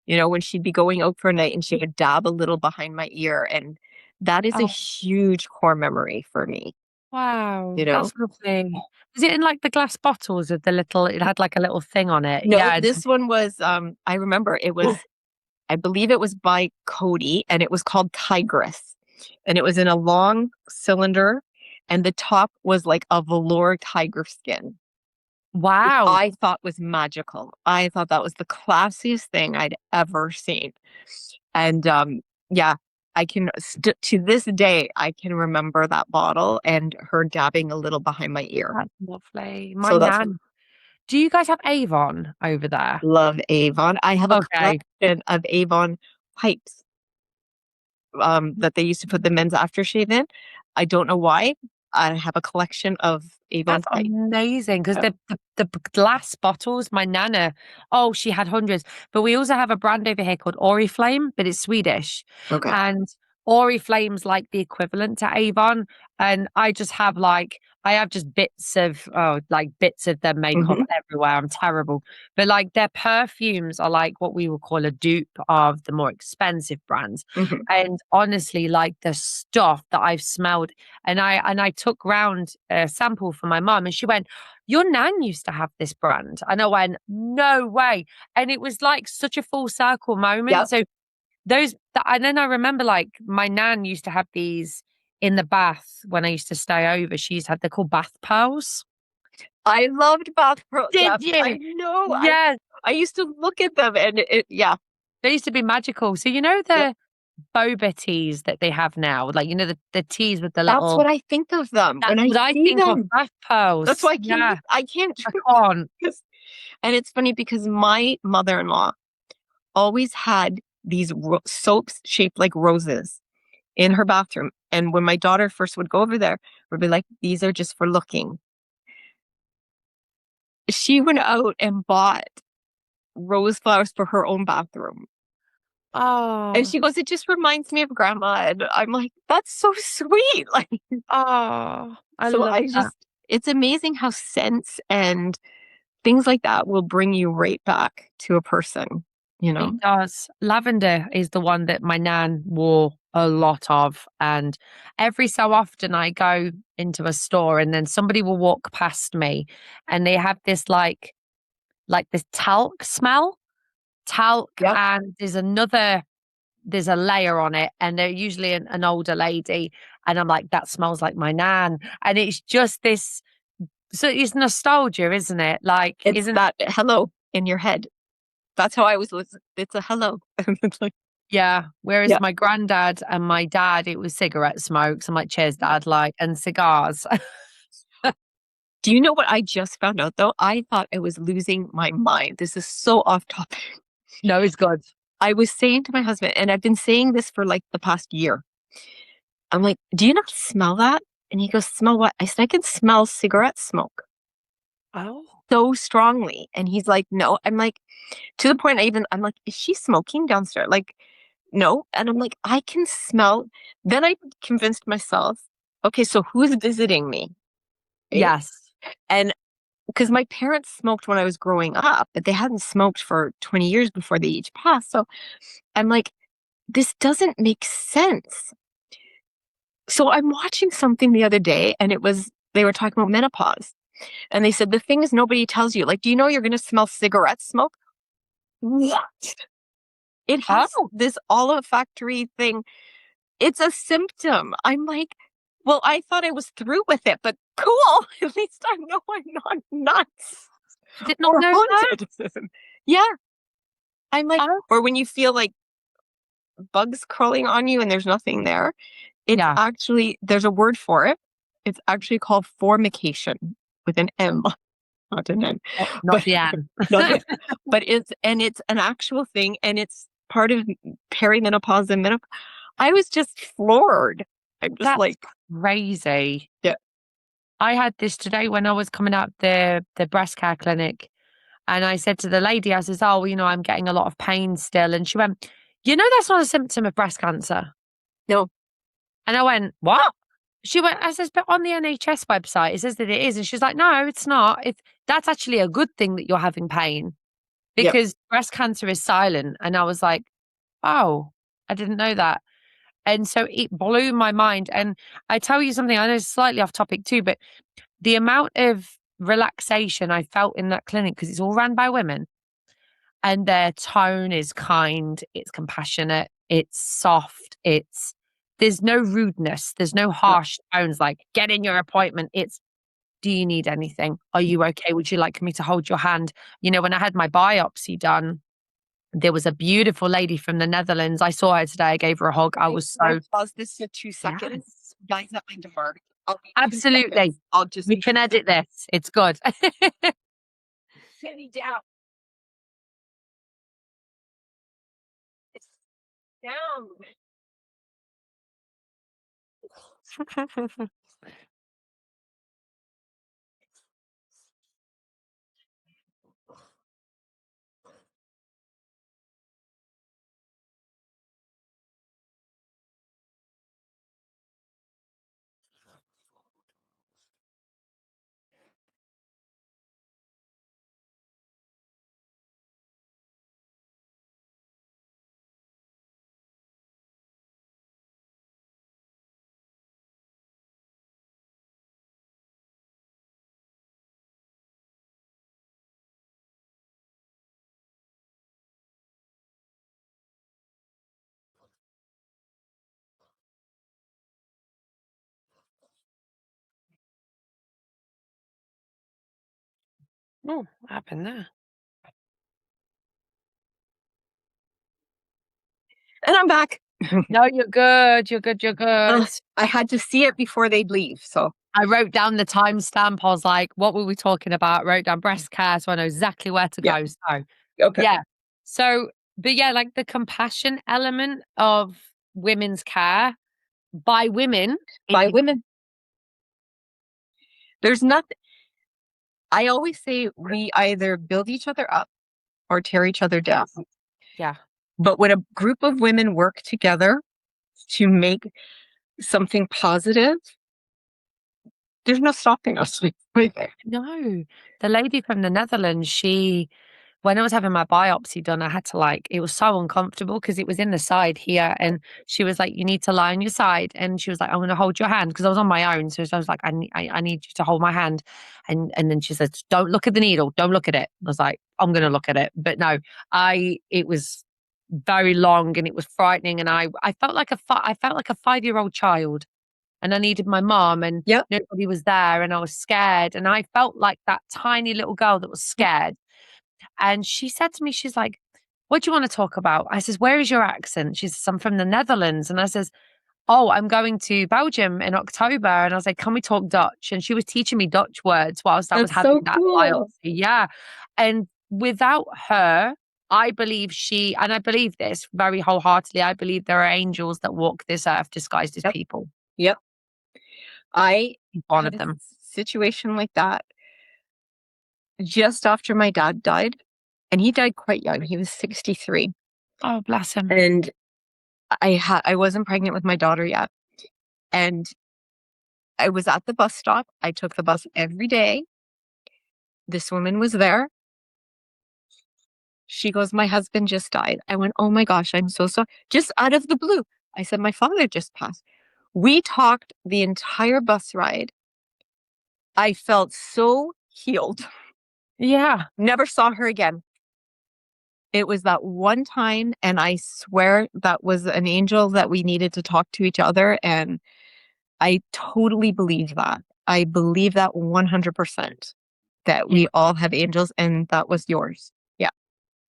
When she'd be going out for a night and she would dab a little behind my ear, and that is a Oh, huge core memory for me, wow. you know. That's lovely. Was it in like the glass bottles with the little, it had like a little thing on it? No, Yeah. this one was I remember it was I believe it was by Cody, and it was called Tigress. And it was in a long cylinder, and the top was like a velour tiger skin, which Wow. I thought was magical. I thought that was the classiest thing I'd ever seen. And yeah, to this day, I can remember that bottle and her dabbing a little behind my ear. That's lovely. My So that's nan. Do you guys have Avon over there? love Avon. I have a Okay. collection of Avon pipes that they used to put the men's aftershave in. I don't know why. I have a collection of Avon That's pipes. amazing because Yep. the glass bottles, my nana, oh, she had hundreds. But we also have a brand over here called Oriflame, but it's Swedish. Okay. And Oriflame's like the equivalent to Avon. And I just have like, I have just bits of their makeup Hmm. everywhere. I'm terrible. But like their perfumes are like what we would call a dupe of the more expensive brands. Hmm. And honestly, like the stuff that I've smelled and I took round a sample for my mum and she went, "Your nan used to have this brand." And I went, "No way." And it was like such a full circle moment. Yep. So and then I remember like my nan used to have these in the bath when I used to stay over. She used to have, they're called bath pearls. I loved bath pearls. Yeah, Did I you? know. Yes. I used to look at them and yeah. They used to be magical. So you know Yep. the boba teas that they have now, like the teas with the That's what little, I think of them when that's I what I see think of, them. bath That's pearls. why Yeah, I can't I drink can't. and it's funny because my mother-in-law always had these soaps shaped like roses in her bathroom. And when my daughter first would go over there, would be like, these are just for looking. She went out and bought rose flowers for her own bathroom. And Oh, she goes, it just reminds me of grandma. And I'm like, that's so sweet. Like, oh, I so love that. it's amazing how scents and things like that will bring you right back to a person, you know? It does. Lavender is the one that my nan wore a lot of. And every so often I go into a store and then somebody will walk past me and they have this like this talc smell. Talc Yep. and there's a layer on it and they're usually an older lady and I'm like, that smells like my nan. And it's just this, so it's nostalgia, isn't it? Like, It's isn't that hello in your head. That's how I was listening. It's a hello. It's like, Yeah. Whereas yeah. my granddad and my dad, it was cigarette smokes. I'm like, cheers, dad, like, and cigars. Do you know what I just found out though? I thought I was losing my mind. This is so off topic. No, it's good. I was saying to my husband, and I've been saying this for like the past year. I'm like, do you not smell that? And he goes, smell what? I said, I can smell cigarette smoke Oh, so strongly. And he's like, no. I'm like, to the point I'm like, is she smoking downstairs? Like, no. And I'm like, I can smell. Then I convinced myself, okay, so who's visiting me? Right? yes. And because my parents smoked when I was growing up, but they hadn't smoked for 20 years before they each passed. So I'm like, this doesn't make sense. So I'm watching something the other day and they were talking about menopause. And they said, the things nobody tells you, like, do you know you're going to smell cigarette smoke? What? It has Oh, this olfactory thing. It's a symptom. I'm like, well, I thought I was through with it, but cool. At least I know I'm not nuts I did not or know that. haunted. Yeah. I'm like, Oh, or when you feel like bugs crawling on you and there's nothing there. It's actually, there's a word for it. It's actually called formication with an M, not an N. Not the N. Not the, but it's an actual thing, and it's part of perimenopause and menopause. I was just floored. I'm just That's like crazy. Yeah. I had this today when I was coming up the breast care clinic, and I said to the lady, I says, "Oh, I'm getting a lot of pain still," and she went, "That's not a symptom of breast cancer." No. And I went, "What?" She went, I says, "But on the NHS website, it says that it is." And she's like, "No, it's not. That's actually a good thing that you're having pain because breast cancer is silent." And I was like, "Oh, I didn't know that." And so it blew my mind. And I tell you something, I know it's slightly off topic too, but the amount of relaxation I felt in that clinic, because it's all run by women, and their tone is kind, it's compassionate, it's soft, there's no rudeness, there's no harsh tones like get in your appointment. It's, do you need anything? Are you okay? Would you like me to hold your hand? When I had my biopsy done, there was a beautiful lady from the Netherlands. I saw her today. I gave her a hug. I was so. Pause this for 2 seconds. Yes. Guys at my door. Absolutely. I'll just. We can edit this. It's good. Sit me down. It's down. Oh, what happened there? And I'm back. No, you're good. You're good. You're good. I had to see it before they'd leave. So I wrote down the timestamp. I was like, what were we talking about? Wrote down breast care, so I know exactly where to go. So, okay. yeah. So, but yeah, like the compassion element of women's care by women. By women. There's nothing. I always say we either build each other up or tear each other down. Yeah. But when a group of women work together to make something positive, there's no stopping us. No, the lady from the Netherlands, when I was having my biopsy done, I had to it was so uncomfortable because it was in the side here. And she was like, you need to lie on your side. And she was like, I'm going to hold your hand because I was on my own. So I was like, I need you to hold my hand. And then she said, don't look at the needle. Don't look at it. I was like, I'm going to look at it. But no, it was very long and it was frightening. And I felt like I felt like a 5-year-old child. And I needed my mom, and nobody was there, and I was scared, and I felt like that tiny little girl that was scared. And she said to me, she's like, what do you want to talk about? I says, where is your accent? She says, I'm from the Netherlands. And I says, oh, I'm going to Belgium in October. And I was like, can we talk Dutch? And she was teaching me Dutch words whilst I was having that biopsy. Yeah. And without her, I believe and I believe this very wholeheartedly, I believe there are angels that walk this earth disguised as people. Yep. I One of them. Situation like that just after my dad died, and he died quite young. He was 63. Oh, bless him. And I wasn't pregnant with my daughter yet. And I was at the bus stop. I took the bus every day. This woman was there. She goes, my husband just died. I went, oh my gosh, I'm so sorry. Just out of the blue. I said, my father just passed. We talked the entire bus ride. I felt so healed. Yeah. Never saw her again. It was that one time, and I swear that was an angel that we needed to talk to each other. And I totally believe that. I believe that 100% that we all have angels, and that was yours. Yeah.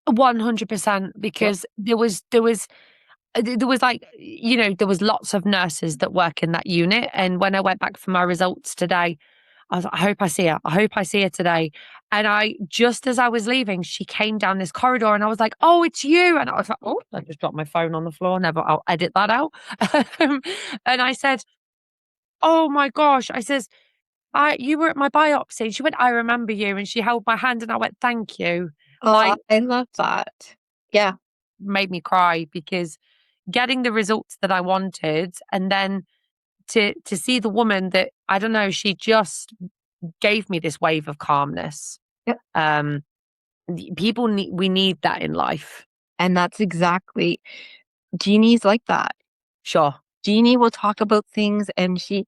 100%, because there was there was like, there was lots of nurses that work in that unit. And when I went back for my results today, I was like, I hope I see her. I hope I see her today. And just as I was leaving, she came down this corridor and I was like, oh, it's you. And I was like, oh, I just dropped my phone on the floor. Never, I'll edit that out. And I said, oh my gosh. I says, you were at my biopsy. And she went, I remember you. And she held my hand and I went, thank you. Oh, Like, I love that. Yeah. made me cry because getting the results that I wanted and then to see the woman that, I don't know, she just gave me this wave of calmness. Yep. People need, we need that in life. And that's exactly, Jeannie's like that. Sure. Jeannie will talk about things and she's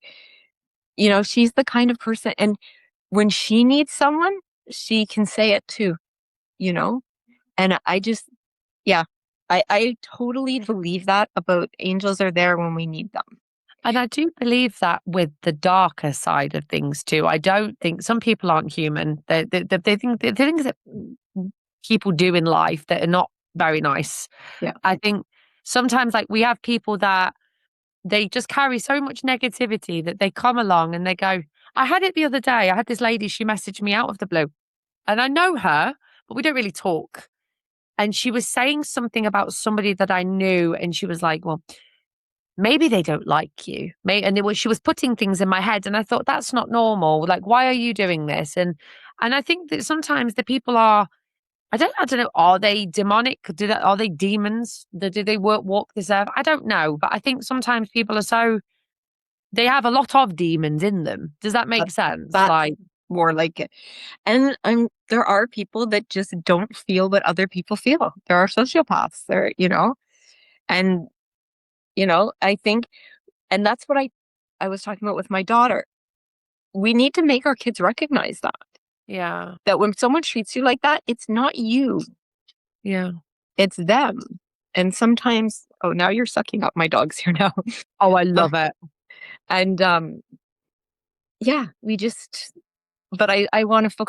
the kind of person, and when she needs someone, she can say it too, you know? And I just, yeah, I totally believe that about angels are there when we need them. And I do believe that with the darker side of things too. I don't think some people aren't human. They think the things that people do in life that are not very nice. Yeah. I think sometimes like we have people that they just carry so much negativity that they come along and they go, I had it the other day. I had this lady, she messaged me out of the blue and I know her, but we don't really talk. And she was saying something about somebody that I knew. And she was like, well, maybe they don't like you. She was putting things in my head. And I thought, that's not normal. Like, why are you doing this? And I think that sometimes the people are, I don't know, are they demonic? Are they demons? Do they walk this earth? I don't know. But I think sometimes people are they have a lot of demons in them. Does that make sense? That's Like, more like it. And there are people that just don't feel what other people feel. There are sociopaths there, and, I think, and that's what I was talking about with my daughter. We need to make our kids recognize yeah, that when someone treats you like that, it's not you, yeah. it's them. And sometimes, oh, now you're sucking up my dogs here now. Oh, I love it. And, yeah, but I want to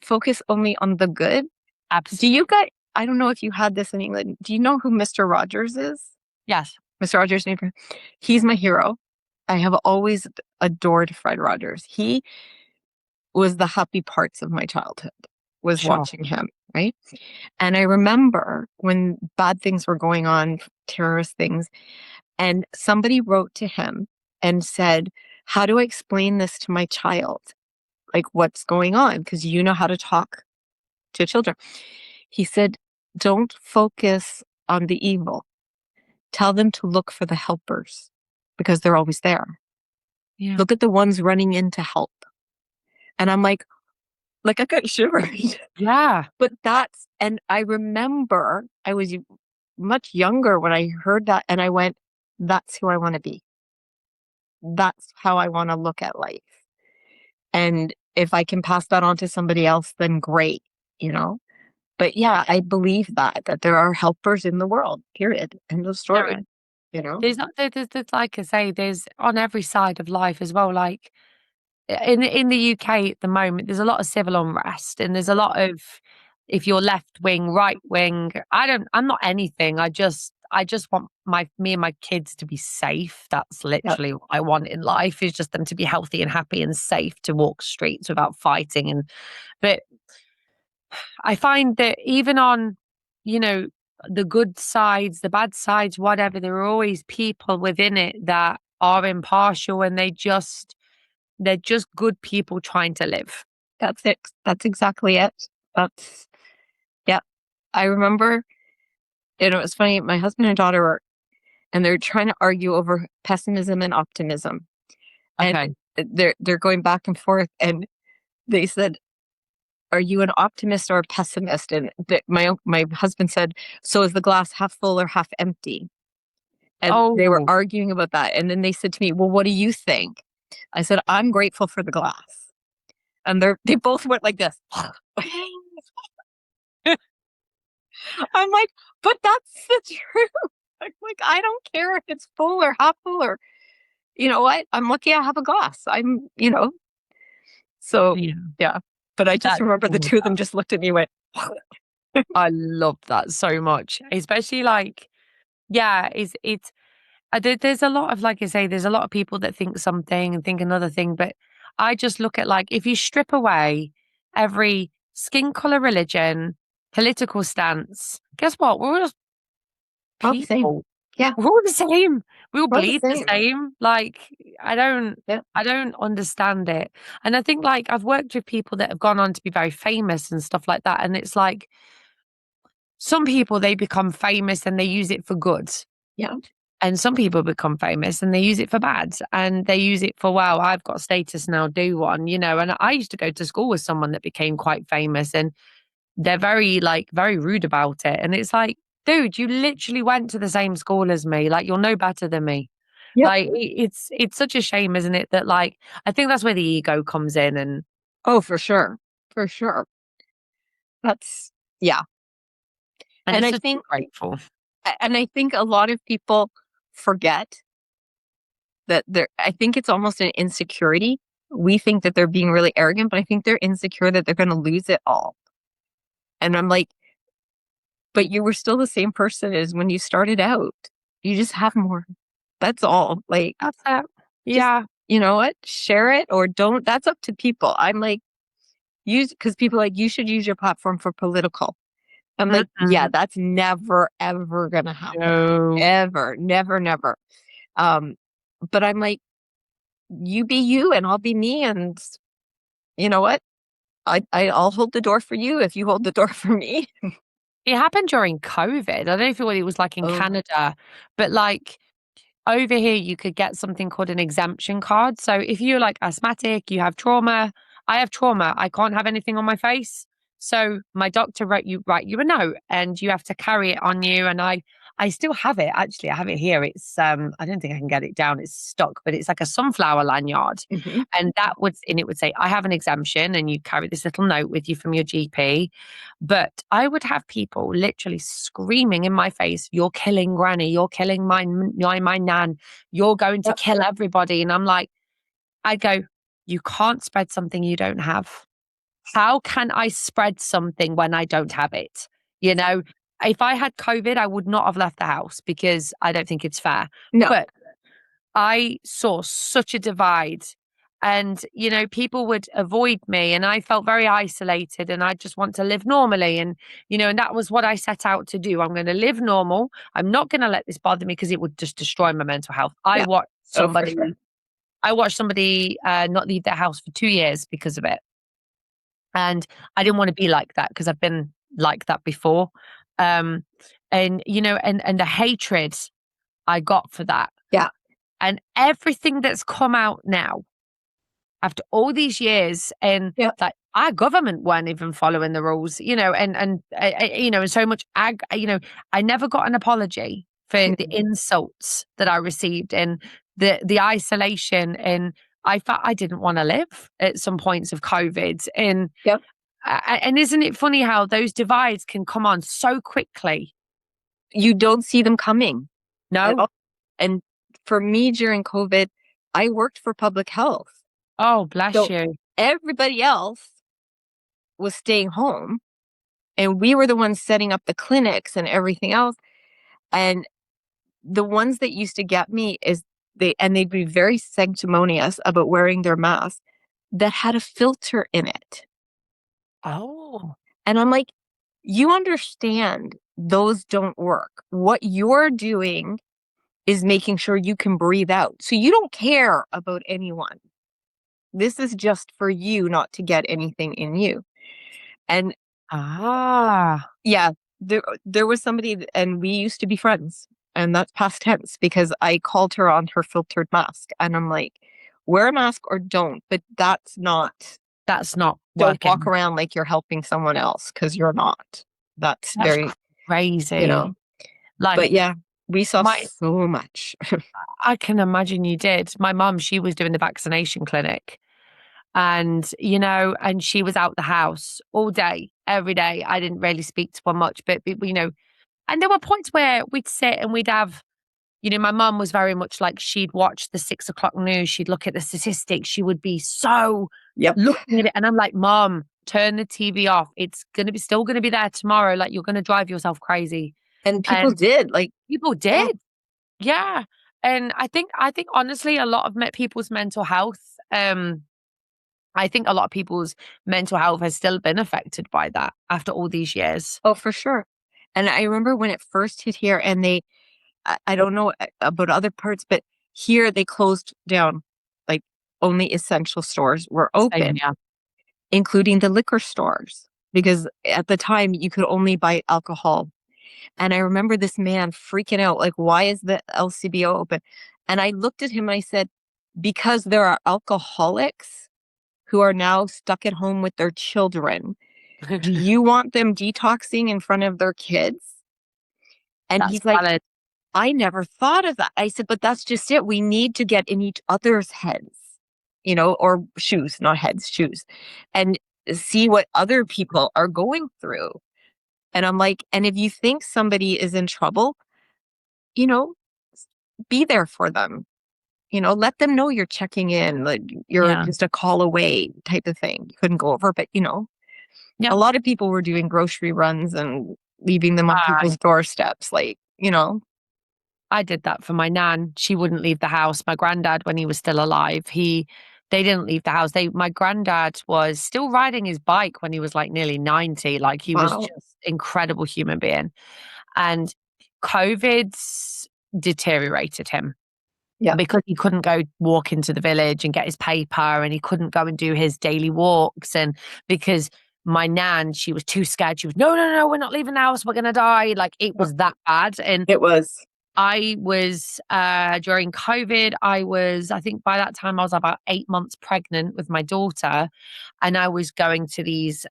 focus only on the good. Do Absolutely. you guys, I don't know if you had this in England. Do you know who Mr. Rogers is? Yes. Mr. Rogers' neighbor. He's my hero. I have always adored Fred Rogers. He was the happy parts of my childhood, was Sure. watching him, right? And I remember when bad things were going on, terrorist things, and somebody wrote to him and said, how do I explain this to my child? Like, what's going on? Because you know how to talk to children. He said, don't focus on the evil. Tell them to look for the helpers because they're always there. Yeah. Look at the ones running in to help. And I'm like I got shivers. Yeah. But and I remember I was much younger when I heard that and I went, that's who I want to be. That's how I want to look at life. And if I can pass that on to somebody else, then great, But yeah, I believe that there are helpers in the world, period. End of story, There's not there's like I say, there's on every side of life as well. Like in the UK at the moment, there's a lot of civil unrest and there's a lot of if you're left wing, right wing, I'm not anything. I just want me and my kids to be safe. That's Yep. literally what I want in life is just them to be healthy and happy and safe to walk streets without fighting. But I find that even on, you know, the good sides, the bad sides, whatever, there are always people within it that are impartial and they're just good people trying to live. That's it. That's exactly it. That's, yeah. I remember, it was funny. My husband and daughter and they're trying to argue over pessimism and optimism. And Okay. they're going back and forth. And they said, are you an optimist or a pessimist? And my husband said, so is the glass half full or half empty? And they were Oh, arguing about that. And then they said to me, well, what do you think? I said, I'm grateful for the glass. And they both went like this. I'm like, but that's the truth. I'm like, I don't care if it's full or half full or, you know what? I'm lucky I have a glass. So yeah. yeah. But I just That's remember the all two of them that. just looked at me and went, I love that so much. Especially like Yeah, it's there's a lot of, like I say, there's a lot of people that think something and think another thing, but I just look at, like, if you strip away every skin color, religion, political stance, guess what? We're all just All the same. people. Yeah, We're all the same. We all we're all the bleed the same. same. Like, I don't Yeah. I don't understand it. And I think, like, I've worked with people that have gone on to be very famous and stuff like that. And it's like some people, they become famous and they use it for good. Yeah. And some people become famous and they use it for bad. And they use it for, wow, I've got status now, do one, you know. And I used to go to school with someone that became quite famous, and they're very, like, very rude about it. And it's like, dude, you literally went to the same school as me. Like, you're no better than me. Yep. Like, it's such a shame, isn't it? That, like, I think that's where the ego comes in. And Oh, for sure. For sure. That's yeah. And it's I just think grateful. and I think a lot of people forget that I think it's almost an insecurity. We think that they're being really arrogant, but I think they're insecure that they're going to lose it all. And I'm like, but you were still the same person as when you started out. You just have more. That's all. Like, That's it. just, Yeah. you know what? Share it or don't. That's up to people. I'm like, use, because people are like, you should use your platform for political. I'm like, yeah, Mm-mm. that's never, ever going to happen. No. Ever. Never, never. Um, but I'm like, you be you and I'll be me. And you know what? I'll hold the door for you if you hold the door for me. It happened during COVID. I don't know if it was like in Oh, Canada, but, like, over here, you could get something called an exemption card. So if you're, like, asthmatic, you have trauma. I have trauma. I can't have anything on my face. So my doctor write you a note, and you have to carry it on you. And I still have it. Actually, I have it here. It's I don't think I can get it down. It's stuck, but it's like a sunflower lanyard. mhm. And it would say, I have an exemption, and you carry this little note with you from your GP. But I would have people literally screaming in my face, "You're killing Granny. You're killing my nan. You're going to Yep. kill everybody." And I'm like, I'd go, "You can't spread something you don't have. How can I spread something when I don't have it?" You know, if I had COVID, I would not have left the house because I don't think it's fair. No, But I saw such a divide. And, you know, people would avoid me, and I felt very isolated, and I just want to live normally. And, you know, and that was what I set out to do. I'm going to live normal. I'm not going to let this bother me because it would just destroy my mental health. yeah. Oh, for sure. I watched somebody not leave their house for 2 years because of it. And I didn't want to be like that because I've been like that before. Um, and, you know, and the hatred I got for that, Yeah. and everything that's come out now after all these years, and Yeah. like our government weren't even following the rules, you know, you know, and so much you know, I never got an apology for the Mhm. insults that I received, and the isolation. And I felt I didn't want to live at some points of COVID. Yep. And isn't it funny how those divides can come on so quickly? You don't see them coming at No? all. And for me during COVID, I worked for public health. Oh, bless So you. everybody else was staying home and we were the ones setting up the clinics and everything else. And the ones that used to get me is they'd be very sanctimonious about wearing their mask that had a filter in it. Oh. And I'm like, you understand those don't work. What you're doing is making sure you can breathe out. So you don't care about anyone. This is just for you not to get anything in you. And Ah. yeah, there was somebody and we used to be friends. And that's past tense because I called her on her filtered mask and I'm like, wear a mask or don't, but That's not don't walk working. around like you're helping someone else because you're not. That's That's very, you crazy. know, Like, but yeah, we saw my so much. I can imagine you did. My mum, she was doing the vaccination clinic, and, you know, and she was out the house all day, every day. I didn't really speak to her much, but, you know, and there were points where we'd sit and we'd have, you know, my mum was very much like, she'd watch the 6 o'clock news, she'd look at the statistics, she would be so Yep. looking at it. And I'm like, Mom, turn the TV off. It's gonna be still gonna be there tomorrow. Like, you're gonna drive yourself crazy. And And people did like, people yeah. did. Yeah. And I think honestly, a lot of people's mental health, I think a lot of people's mental health has still been affected by that after all these years. Oh, for sure. And I remember when it first hit here, and I don't know about other parts, but here they closed down. Like, only essential stores were Same, open, yeah. including the liquor stores, because at the time you could only buy alcohol. And I remember this man freaking out, like, why is the LCBO open? And I looked at him and I said, because there are alcoholics who are now stuck at home with their children. Do you want them detoxing in front of their kids? And That's he's like, valid. I never thought of that. I said, but that's just it. We need to get in each other's heads, or shoes, not heads, shoes, and see what other people are going through. And I'm like, and if you think somebody is in trouble, you know, be there for them. Let them know you're checking in, like you're Yeah. just a call away type of thing. You couldn't go over, but Yep. a lot of people were doing grocery runs and leaving them on I people's doorsteps, I did that for my nan. She wouldn't leave the house. My granddad, when he was still alive, they didn't leave the house. My granddad was still riding his bike when he was like nearly 90. Like he was wow. just incredible human being. And COVID's deteriorated him Yeah. because he couldn't go walk into the village and get his paper, and he couldn't go and do his daily walks. And because my nan, she was too scared. She was, no, no, no, we're not leaving the house. We're going to die. Like it Yep. was that bad. And It was. I was, during COVID, I think by that time I was about 8 months pregnant with my daughter. And I was going to these,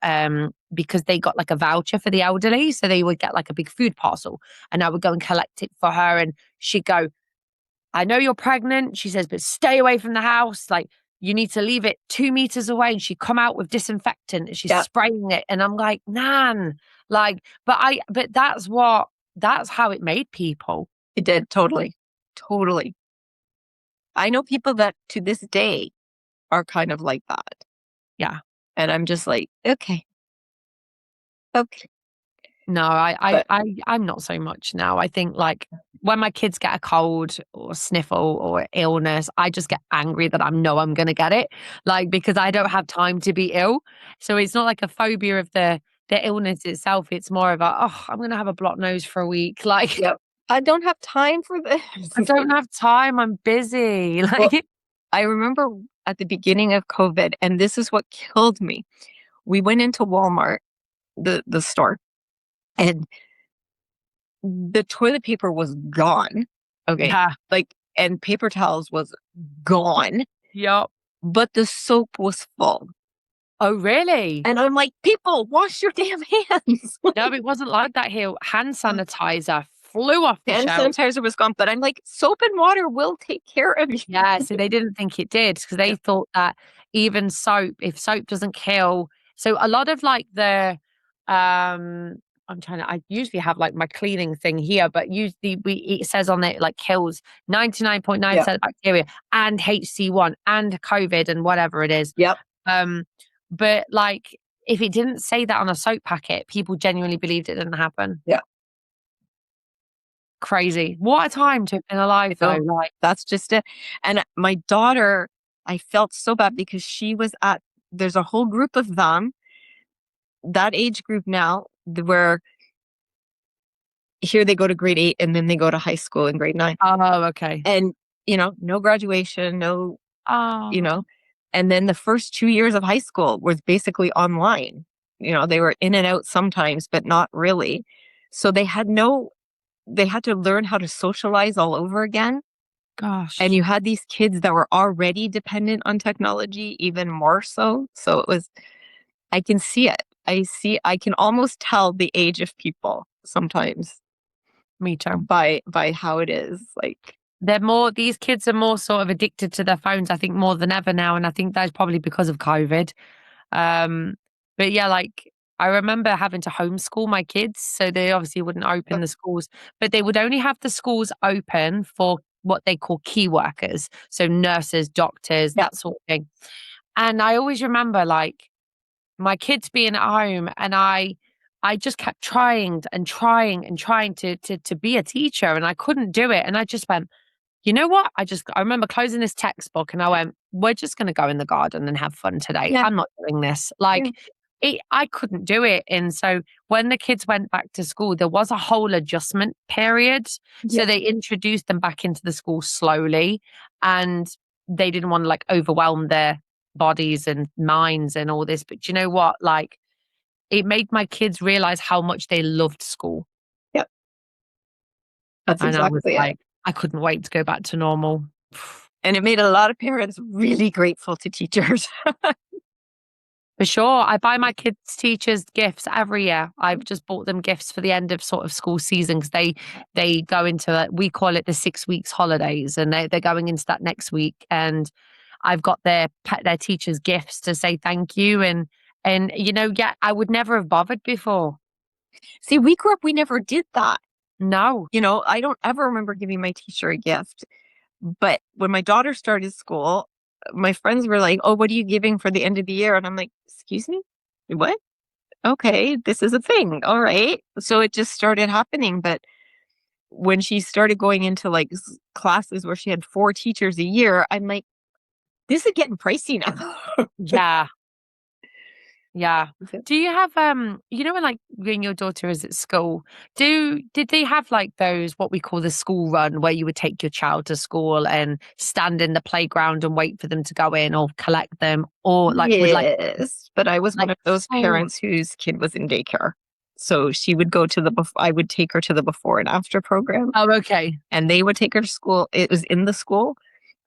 because they got like a voucher for the elderly. So they would get like a big food parcel, and I would go and collect it for her. And she'd go, I know you're pregnant. She says, but stay away from the house. Like you need to leave it 2 meters away. And she'd come out with disinfectant and she's Yeah, spraying it. And I'm like, Nan, like, but that's how it made people. it did. Totally. Totally. I know people that to this day are kind of like that. Yeah. And I'm just like, okay. Okay. No, But I'm not so much now. I think like when my kids get a cold or sniffle or illness, I just get angry that I'm gonna get it. Like because I don't have time to be ill. So it's not like a phobia of the illness itself. It's more of a, oh, I'm gonna have a blocked nose for a week. Like yep. I don't have time for I this. don't have time. I'm busy. Well, Like I remember at the beginning of COVID, and this is what killed me. We went into Walmart, the store, and the toilet paper was gone. Okay. yeah. Like, and paper towels was gone, Yup. but the soap was full. Oh really? And I'm like, people, wash your damn hands. No, it wasn't like that here. Hand sanitizer flew off the Hand shelf. sanitizer was gone, but I'm like, soap and water will take care of you. Yeah, so they didn't think it did because they Yeah. thought that even soap, if soap doesn't kill, so a lot of like I usually have like my cleaning thing here, but usually it says on it like kills Yeah. 99.9% of bacteria and HC1 and COVID and whatever it is. Yep. Um, but like if it didn't say that on a soap packet, people genuinely believed it didn't happen. Yeah. Crazy. What a time to have been alive though. So Like, that's just it. And my daughter, I felt so bad because there's a whole group of them, that age group now, where here they go to grade 8 and then they go to high school in grade 9. oh, okay. And, no graduation, no, you Oh, know, and then the first 2 years of high school was basically online. They were in and out sometimes, but not really. So they had to learn how to socialize all over again. And gosh. you had these kids that were already dependent on technology, even more so. So I can see it. I can almost tell the age of people sometimes Me too. by how it is. Like, These kids are more sort of addicted to their phones, I think, more than ever now. And I think that's probably because of COVID. Um, but yeah, like I remember having to homeschool my kids. So they obviously wouldn't open the schools, but they would only have the schools open for what they call key workers. So nurses, doctors, yeah, that sort of thing. And I always remember like my kids being at home and I just kept trying and trying and trying to be a teacher, and I couldn't do it. And I just went, you know what? I remember closing this textbook and I went, we're just going to go in the garden and have fun today. Yeah. I'm not doing this. Yeah. I couldn't do it. And so when the kids went back to school, there was a whole adjustment period. So Yeah. they introduced them back into the school slowly, and they didn't want to like overwhelm their bodies and minds and all this. But you know what? Like, it made my kids realize how much they loved school. Yep. That's And I was exactly it. like, I couldn't wait to go back to normal. And it made a lot of parents really grateful to teachers. For sure. I buy my kids' teachers gifts every year. I've just bought them gifts for the end of sort of school season because they go into we call it the 6 weeks holidays, and they're going into that next week. And I've got their teachers gifts to say thank you. And you know, yeah, I would never have bothered before. See, we grew up, we never did that. No. You know, I don't ever remember giving my teacher a gift. But when my daughter started school, my friends were like, "Oh, what are you giving for the end of the year?" And I'm like, "Excuse me? What? Okay, this is a thing. All right." So it just started happening. But when she started going into like classes where she had 4 teachers a year, I'm like, this is getting pricey now. Yeah. Yeah. Do you have you know, when your daughter is at school, did they have like those what we call the school run where you would take your child to school and stand in the playground and wait for them to go in or collect them, or like with like Yes, but I was one of those oh, parents whose kid was in daycare. So she would go to I would take her to the before and after program, oh okay. and they would take her to school. It was in the school.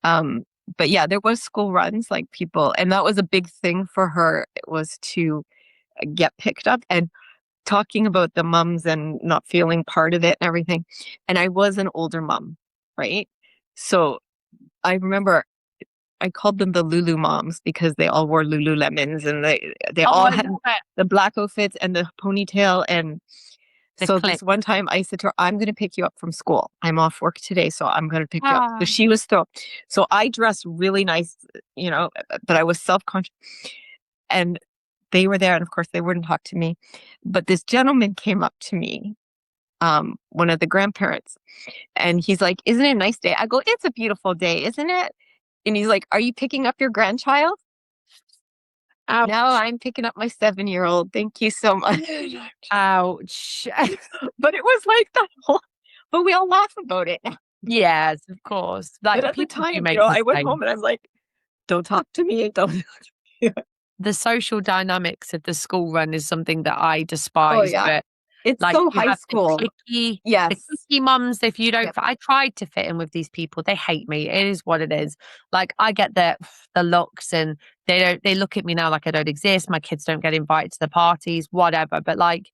Um, but yeah, there was school runs, like people, and that was a big thing for her. It was to get picked up, and talking about the mums and not feeling part of it and everything. And I was an older mom, right? So I remember I called them the Lulu moms because they all wore Lululemons, and they Oh, all I had love it. the black outfits and the ponytail. And The so clip. this one time I said to her, "I'm going to pick you up from school. I'm off work today, so I'm going to pick you up." So Ah, she was thrilled. So I dressed really nice, you know, but I was self-conscious. And they were there, and of course they wouldn't talk to me. But this gentleman came up to me, one of the grandparents, and he's like, "Isn't it a nice day?" I go, "It's a beautiful day, isn't it?" And he's like, "Are you picking up your grandchild?" "No, ouch. I'm picking up my 7-year-old. Thank you so much." Ouch. But it was like that whole, but we all laugh about it. Yes, of course. But Like at the people do time, make I went mistakes. home and I'm like, "Don't talk to me. Don't." The social dynamics of the school run is something that I Oh despise, yeah. but It's like so you high have school. the Yes. clicky mums, if you don't Yep. I tried to fit in with these people. They hate me. It is what it is. Like I get the looks, and they look at me now like I don't exist. My kids don't get invited to the parties, whatever. But like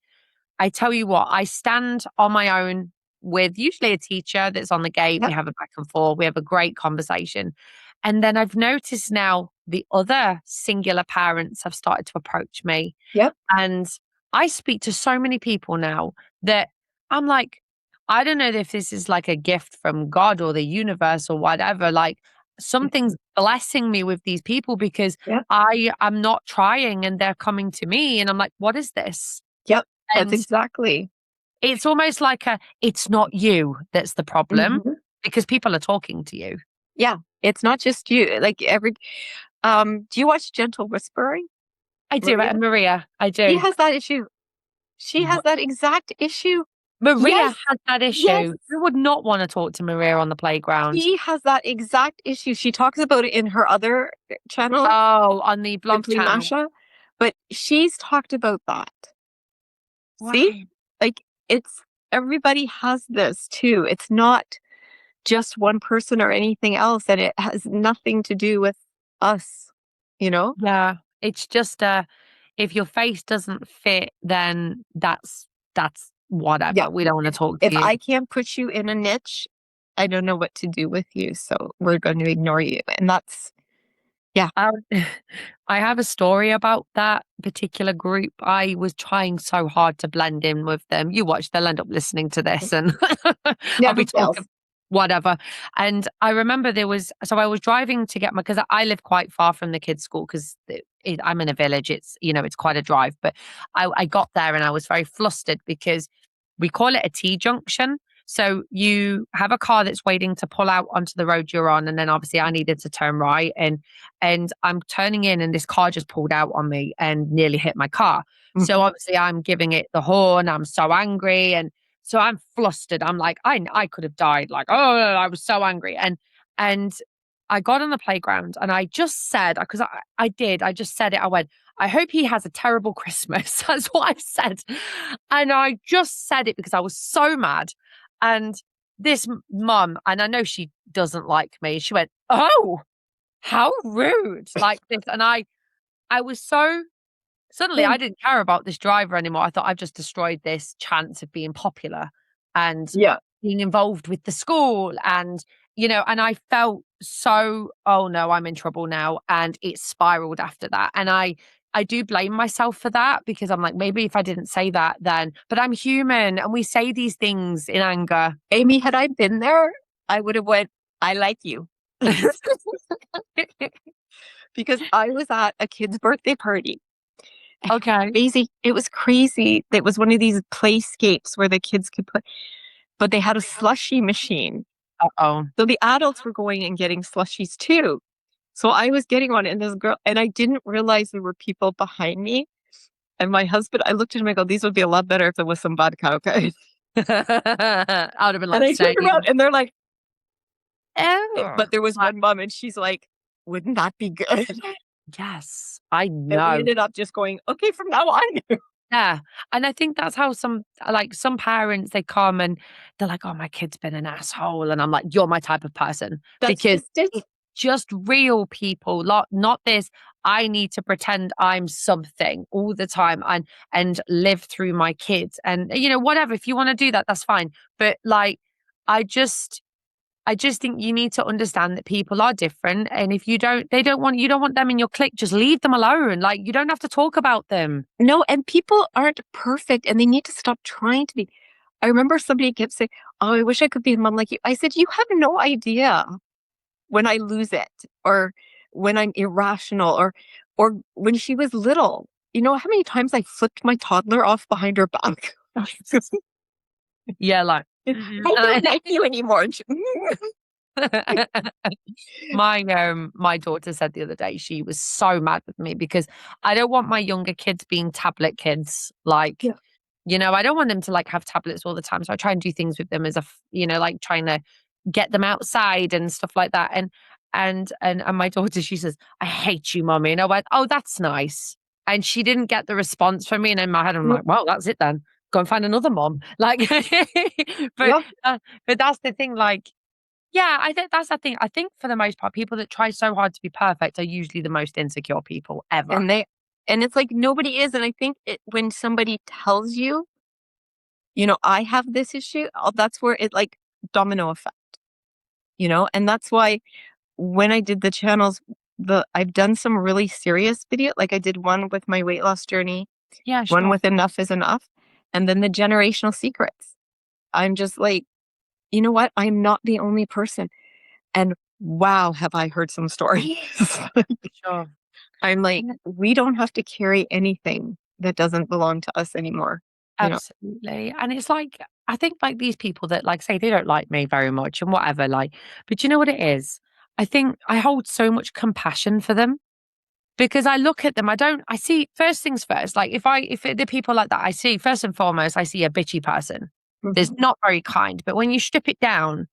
I tell you what, I stand on my own with usually a teacher that's on the gate. We Yep. have a back and forth. We have a great conversation. And then I've noticed now the other singular parents have started to approach me. Yep. And I speak to so many people now that I'm like, I don't know if this is like a gift from God or the universe or whatever. Like something's blessing me with these people because Yep. I am not trying and they're coming to me. And I'm like, what is this? Yep. That's And exactly. it's almost like it's not you that's the problem Mhm. because people are talking to you. Yeah. It's not just you. Like do you watch Gentle Whispering, I do, Maria? and Maria, I She do. has that issue. She has that exact issue. Maria Yes. has that Yes. issue. Who would not want to talk to Maria on the playground? She has that exact issue. She talks about it in her other channel, Oh, on the blog Simply channel. Masha. But she's talked about that. See? Wow. Like it's everybody has this too. It's not just one person or anything else, and it has nothing to do with us, you know? Yeah. It's just if your face doesn't fit, then that's Yeah. whatever. We don't want to talk to If you. I can't put you in a niche, I don't know what to do with you. So we're going to ignore you. And that's, yeah. Um, I have a story about that particular group. I was trying so hard to blend in with them. You watch, they'll end up listening to this and Yeah, I'll be who talking cares? whatever. And I remember so I was driving to get because I live quite far from the kids' school because I'm in a village. It's quite a drive, but I got there and I was very flustered because we call it a T junction. So you have a car that's waiting to pull out onto the road you're on, and then obviously I needed to turn right, and I'm turning in, and this car just pulled out on me and nearly hit my car. So obviously I'm giving it the horn. I'm so angry, and so I'm flustered. I'm like, I could have died. Like, oh, I was so angry, and I got on the playground, and I just said, because I just said it. I went, I hope he has a terrible Christmas. That's what I said. And I just said it because I was so mad. And this mum, and I know she doesn't like me, she went, oh, how rude. Like this. And I was so suddenly I didn't care about this driver anymore. I thought I've just destroyed this chance of being popular and Yeah. being involved with the school. And I felt so, oh no, I'm in trouble now. And it spiraled after that. And I do blame myself for that because I'm like, maybe if I didn't say that then, but I'm human and we say these things in anger. Amy, had I been there, I would have went, I like you. Because I was at a kid's birthday party. Okay. Crazy. It was crazy. It was one of these playscapes where the kids could play, but they had a slushy machine. Uh-oh. So the adults were going and getting slushies too. So I was getting one, and this girl, and I didn't realize there were people behind me. And my husband, I looked at him, I go, these would be a lot better if there was some vodka, okay? I would have been And like, I turned same. around and they're like, Oh, but there was one mom and she's like, wouldn't that be good? yes, I And we know. ended up just going, okay, from now on. Yeah. And I think that's how some parents, they come and they're like, oh, my kid's been an asshole. And I'm like, you're my type of person. That's Because just it. it's just real people, not this, I need to pretend I'm something all the time and live through my kids. And, whatever, if you want to do that, that's fine. But like, I just I just think you need to understand that people are different. And if you don't want them in your clique, just leave them alone. Like, you don't have to talk about them. No, and people aren't perfect and they need to stop trying to be. I remember somebody kept saying, oh, I wish I could be a mom like you. I said, you have no idea when I lose it or when I'm irrational or when she was little. You know how many times I flipped my toddler off behind her back? Yeah, like I don't like you anymore. my daughter said the other day she was so mad with me because I don't want my younger kids being tablet kids. Like, Yeah. I don't want them to like have tablets all the time. So I try and do things with them as like trying to get them outside and stuff like that. And my daughter, she says, I hate you, mommy. And I went, oh, that's nice. And she didn't get the response from me. And in my head, I'm like, well, that's it then. Go and find another mom. Like, but, Yeah. but that's the thing. Like, yeah, I think that's the thing. I think for the most part, people that try so hard to be perfect are usually the most insecure people ever. And it's like nobody is. And I think when somebody tells you, I have this issue, that's where it like domino effect, and that's why when I did the channels, I've done some really serious video. Like I did one with my weight loss journey, Yeah, one sure. with enough is enough, and then the generational secrets. I'm just like, you know what? I'm not the only person. And wow, have I heard some stories. Sure. I'm like, we don't have to carry anything that doesn't belong to us anymore. Absolutely. And it's like, I think like these people that like say they don't like me very much and whatever, like, but you know what it is? I think I hold so much compassion for them because I look at them, I see first things first, like if the people like that, I see first and foremost, I see a bitchy person. There's not very kind, but when you strip it down,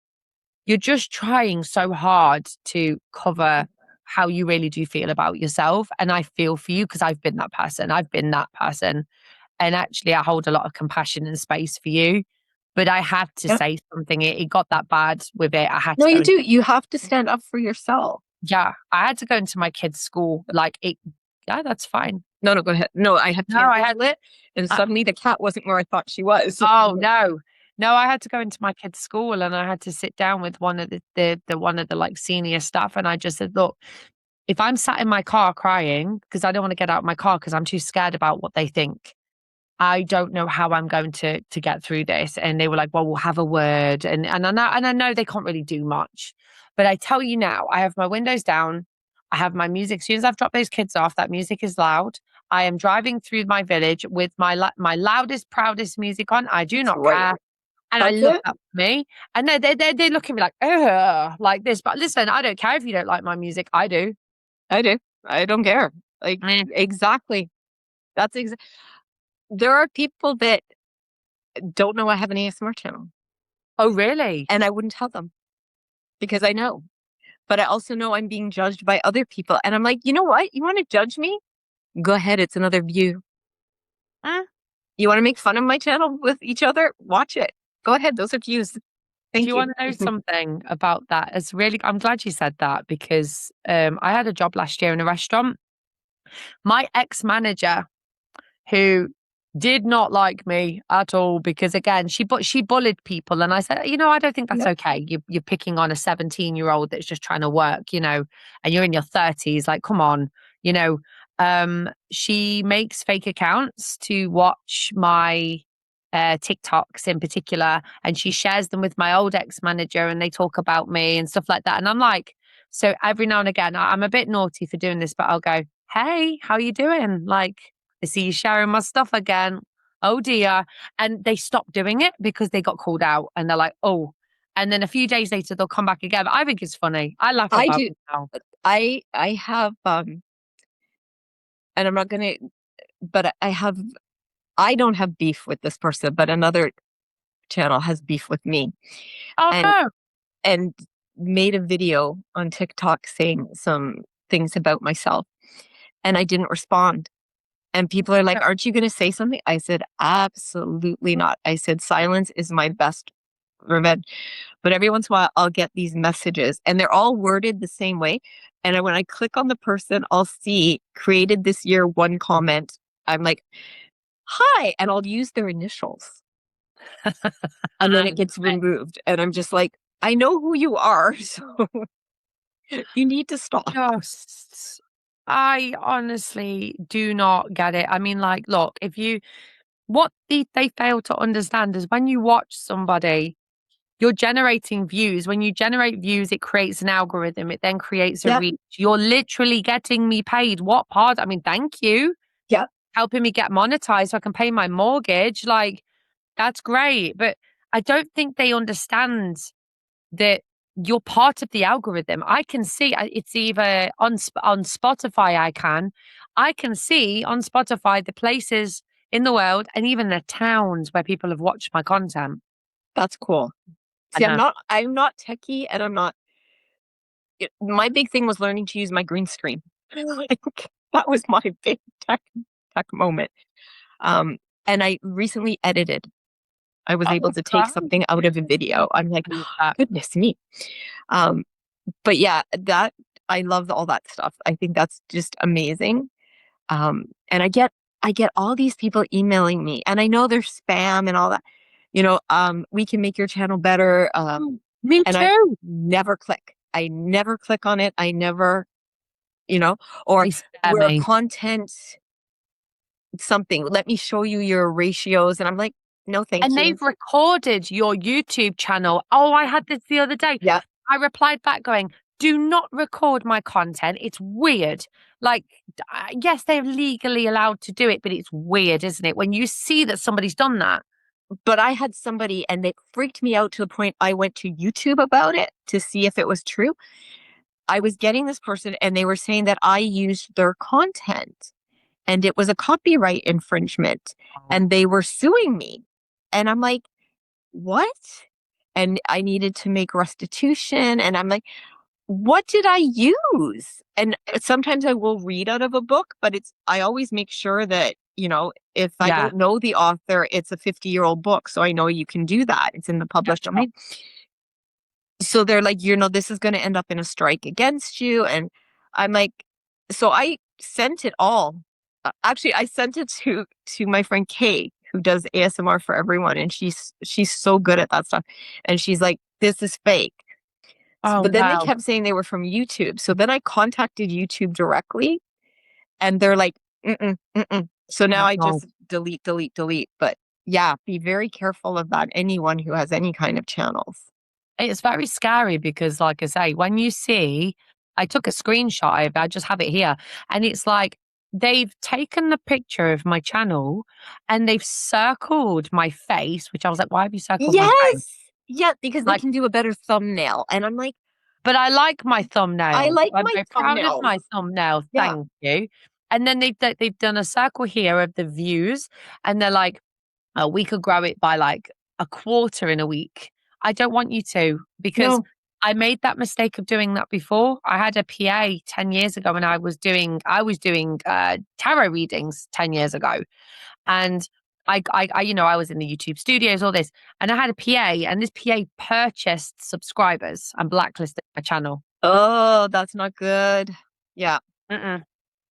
you're just trying so hard to cover how you really do feel about yourself. And I feel for you because I've been that person. I've been that person. And actually, I hold a lot of compassion and space for you. But I had to say something. It got that bad with it. I had No, to you do. You have to stand up for yourself. yeah, I had to go into my kids' school. Like it, yeah, that's fine. No, go ahead. No, I had candles lit, and suddenly the cat wasn't where I thought she was. Oh no. No, I had to go into my kids' school and I had to sit down with one of the one of the like senior staff and I just said, look, if I'm sat in my car crying because I don't want to get out of my car because I'm too scared about what they think, I don't know how I'm going to get through this. And they were like, well, we'll have a word. And I know they can't really do much. But I tell you now, I have my windows down. I have my music. As soon as I've dropped those kids off, that music is loud. I am driving through my village with my loudest, proudest music on. I do That's not right. care. And I That's look it. up at me, and they look at me like, ugh, like this. But listen, I don't care if you don't like my music. I do. I do. I don't care. Like, Eh. exactly. That's there are people that don't know I have an ASMR channel, Oh, really? and I wouldn't tell them because I know. But I also know I'm being judged by other people. And I'm like, you know what? You want to judge me? Go ahead. It's another view. Eh. You want to make fun of my channel with each other? Watch it. Go ahead. Those are views. Do Thank you you. want to know something about that? It's really, I'm glad you said that because I had a job last year in a restaurant. My ex-manager, who did not like me at all because again she bullied people, and I said, I don't think that's Yep. okay. You're picking on a 17-year-old that's just trying to work, and you're in your 30s, like come on. you know she makes fake accounts to watch my TikToks in particular, and she shares them with my old ex-manager, and they talk about me and stuff like that, and I'm like, so every now and again I'm a bit naughty for doing this, but I'll go, hey, how you doing, like, I see you sharing my stuff again. Oh dear. And they stopped doing it because they got called out, and they're like, oh. And then a few days later, they'll come back again. I think it's funny. I laugh I about do. it now. I have and I'm not gonna, but I don't have beef with this person, but another channel has beef with me, Oh and no. and made a video on TikTok saying some things about myself, and I didn't respond. And people are like, aren't you going to say something? I said, absolutely not. I said, silence is my best revenge. But every once in a while, I'll get these messages, and they're all worded the same way. And when I click on the person, I'll see created this year, one comment. I'm like, hi. And I'll use their initials. And then it gets removed. And I'm just like, I know who you are. So you need to stop. Just, I honestly do not get it. I mean, like, look, what they fail to understand is when you watch somebody, you're generating views. When you generate views, it creates an algorithm. It then creates a Yeah. reach. You're literally getting me paid. What part? I mean, thank you. Yeah. Helping me get monetized so I can pay my mortgage. Like, that's great. But I don't think they understand that you're part of the algorithm. I can see it's either on Spotify. I can see on Spotify the places in the world and even the towns where people have watched my content. That's cool. I See, know. I'm not techie, and I'm not, my big thing was learning to use my green screen. Like, that was my big tech moment. Um, and I recently edited. I was able Oh, to take wow. something out of a video. I'm like, Love that. goodness me. Um, but yeah, that I love all that stuff. I think that's just amazing. And I get all these people emailing me, and I know they're spam and all that. We can make your channel better. Me And I too. never click. I never click on it. I never, or They scare we're me. content something. Let me show you your ratios. And I'm like, no, thank And you. they've recorded your YouTube channel. Oh, I had this the other day. Yeah. I replied back going, do not record my content. It's weird. Like, yes, they're legally allowed to do it, but it's weird, isn't it? When you see that somebody's done that. But I had somebody, and they freaked me out to the point I went to YouTube about it to see if it was true. I was getting this person, and they were saying that I used their content, and it was a copyright infringement, Oh. and they were suing me. And I'm like, what? And I needed to make restitution. And I'm like, what did I use? And sometimes I will read out of a book, but I always make sure that, if I Yeah. don't know the author, it's a 50-year-old book. So I know you can do that. It's in the published Gotcha. domain. So they're like, this is going to end up in a strike against you. And I'm like, so I sent it all. Actually, I sent it to my friend Kay, who does ASMR for everyone, and she's so good at that stuff. And she's like, this is fake. Oh, But then they wow. kept saying they were from YouTube. So then I contacted YouTube directly, and they're like, mm-mm, mm-mm. So now I Oh, just delete, delete, delete. But yeah, be very careful of that. Anyone who has any kind of channels. it's very scary because, like I say, when you see, I took a screenshot of it, I just have it here, and it's like they've taken the picture of my channel and they've circled my face, which I was like, why have you circled my face? Yes. Yeah, because they Like, can do a better thumbnail. And I'm like, but I like my I thumbnail. like I'm my very proud of thumbnails. my thumbnail. Yeah. Thank you. And then they've done a circle here of the views, and they're like, oh, we could grow it by like a quarter in a week. I don't want you to because No. I made that mistake of doing that before. I had a PA 10 years ago and I was doing tarot readings 10 years ago. And I was in the YouTube studios, all this, and I had a PA, and this PA purchased subscribers and blacklisted my channel. Oh, that's not good. Yeah. Mm-mm.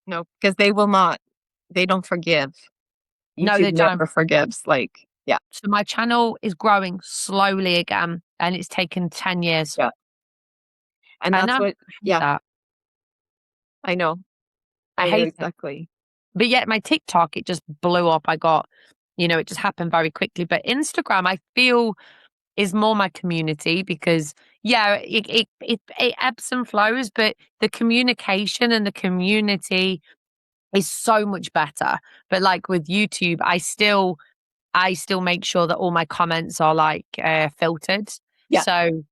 No, because they will not. They don't forgive. No, YouTube they don't. never forgives. Like, yeah, So my channel is growing slowly again, and it's taken 10 years. yeah. And And that's I what, hate yeah, that. I know. I I know hate it. exactly. But yet my TikTok, it just blew up. It just happened very quickly. But Instagram, I feel is more my community because yeah, it ebbs and flows, but the communication and the community is so much better. But like with YouTube, I still make sure that all my comments are like filtered. Yeah. So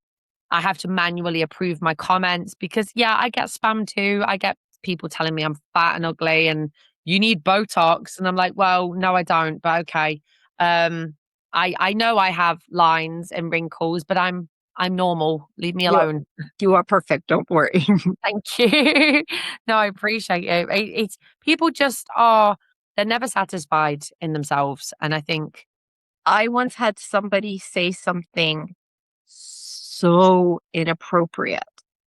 I have to manually approve my comments because yeah, I get spam too. I get people telling me I'm fat and ugly and you need Botox. And I'm like, well, no, I don't, but okay. Um, I know I have lines and wrinkles, but I'm normal. Leave me You are, alone. you are perfect. Don't worry. Thank you. No, I appreciate it. It's people just are they're never satisfied in themselves. And I think, I once had somebody say something so inappropriate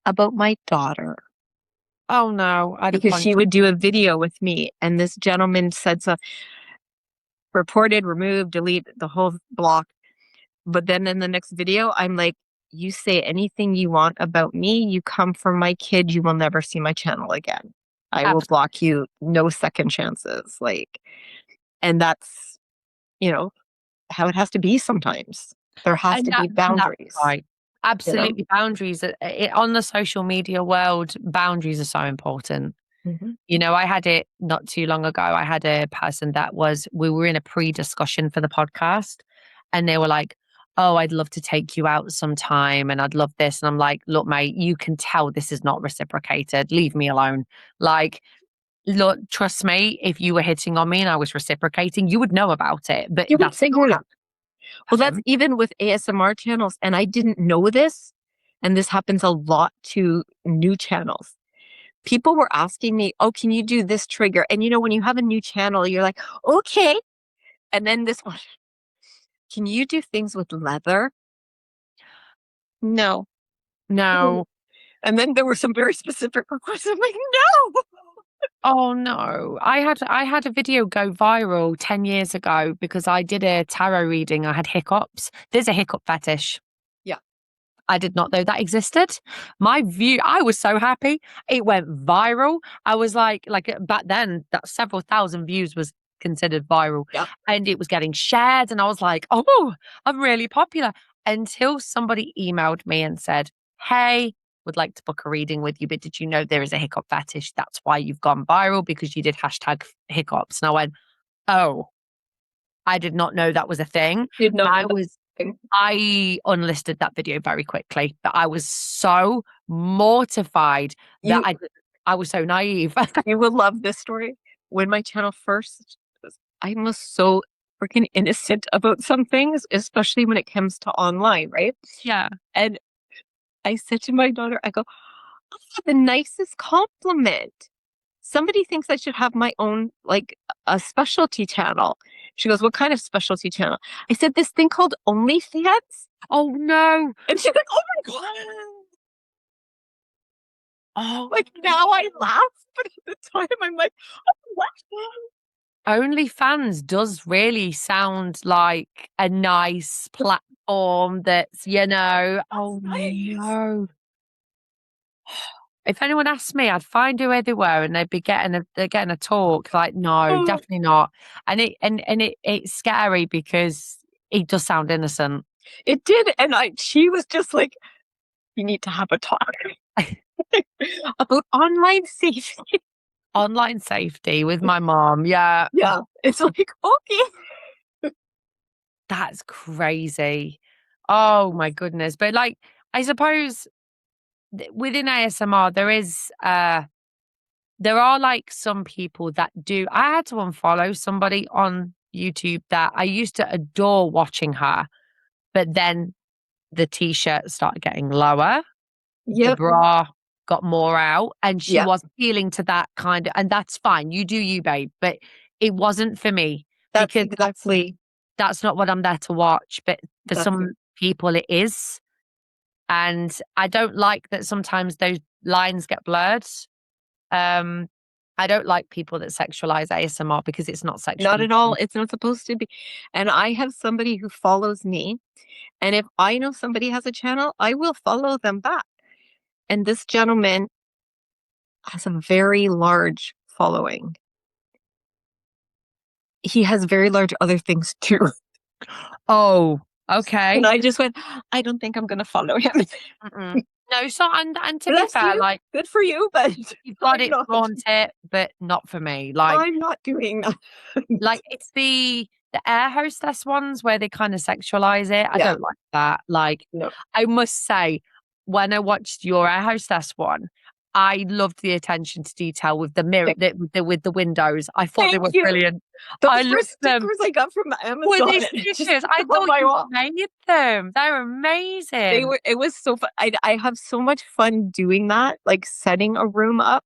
about my daughter oh no, I'd have because she punched. would do a video with me. And this gentleman said so, reported, removed, delete the whole block. But then in the next video, I'm like, you say anything you want about me, you come from my kid, you will never see my channel again. I will block you, no second chances. Like, and that's, you know, how it has to be sometimes. There has And to be that's boundaries, right. you know? Absolutely, boundaries on the social media world, boundaries are so important. Mhm. I had it not too long ago. I had a person we were in a pre-discussion for the podcast, and they were like, "Oh, I'd love to take you out sometime, and I'd love this." And I'm like, "Look, mate, you can tell this is not reciprocated. Leave me alone." Like, look, trust me, if you were hitting on me and I was reciprocating, you would know about it. But You would that's figure it not out. Well, that's happening. even with ASMR channels. And I didn't know this. And this happens a lot to new channels. People were asking me, oh, can you do this trigger? And when you have a new channel, you're like, okay. And then this one, can you do things with leather? No. No. And then there were some very specific requests. I'm like, no. Oh no. I had a video go viral 10 years ago because I did a tarot reading. I had hiccups. There's a hiccup fetish. Yeah. I did not know that existed. I was so happy. It went viral. I was like back then that several thousand views was considered viral Yeah. and it was getting shared. And I was like, oh, I'm really popular until somebody emailed me and said, hey, would like to book a reading with you, but did you know there is a hiccup fetish? That's why you've gone viral because you did hashtag hiccups. And I went, oh, I did not know that was a thing. Did not I know that was thing. I unlisted that video very quickly, but I was so mortified that You I was so naive. you will love this story. When my channel first, I was so freaking innocent about some things, especially when it comes to online, right? Yeah. And I said to my daughter, I go, I have the nicest compliment. Somebody thinks I should have my own, like a specialty channel. She goes, what kind of specialty channel? I said, this thing called OnlyFans. Oh no. And she's like, oh my God. Oh, Like now I laugh, but at the time I'm like, oh, what? OnlyFans does really sound like a nice platform that's, That's oh nice. no. If anyone asked me, I'd find who they were and they'd be they're getting a talk. Like, no, Oh, definitely not. It's scary because it does sound innocent. it did. And she was just like, you need to have a talk about online safety. Online safety with my mom. Yeah, Yeah. It's like, okay. that's crazy. Oh my goodness. But like, I suppose within ASMR, there are like some people that do. I had to unfollow somebody on YouTube that I used to adore watching her, but then the t-shirt started getting lower, the Yep. bra got more out, and she Yep. was appealing to that kind of, and that's fine. You do you, babe. But it wasn't for me That's because exactly, that's not what I'm there to watch. But for that's, some people, it is. And I don't like that sometimes those lines get blurred. Um, I don't like people that sexualize ASMR because it's not not sexual. at all. It's not supposed to be. And I have somebody who follows me. And if I know somebody has a channel, I will follow them back. And this gentleman has a very large following. He has very large other things too. Oh, And okay. I just went, I don't think I'm going to follow him. Mm-mm. No, so and to be Bless fair, you. like Good for you, but you've got I'm it, not. flaunt it, but not for me. I'm not doing that. Like it's the air hostess ones where they kind of sexualize it. I Yeah. don't like that. Like No. I must say, when I watched your air hostess one, I loved the attention to detail with the mirror, Thank, with the windows. I thought they thank were you. brilliant. I Those were loved them. stickers I got from Were Amazon they and I just stickers? put I them on thought my you wall. made them. They're amazing. It was so fun. I have so much fun doing that, like setting a room up.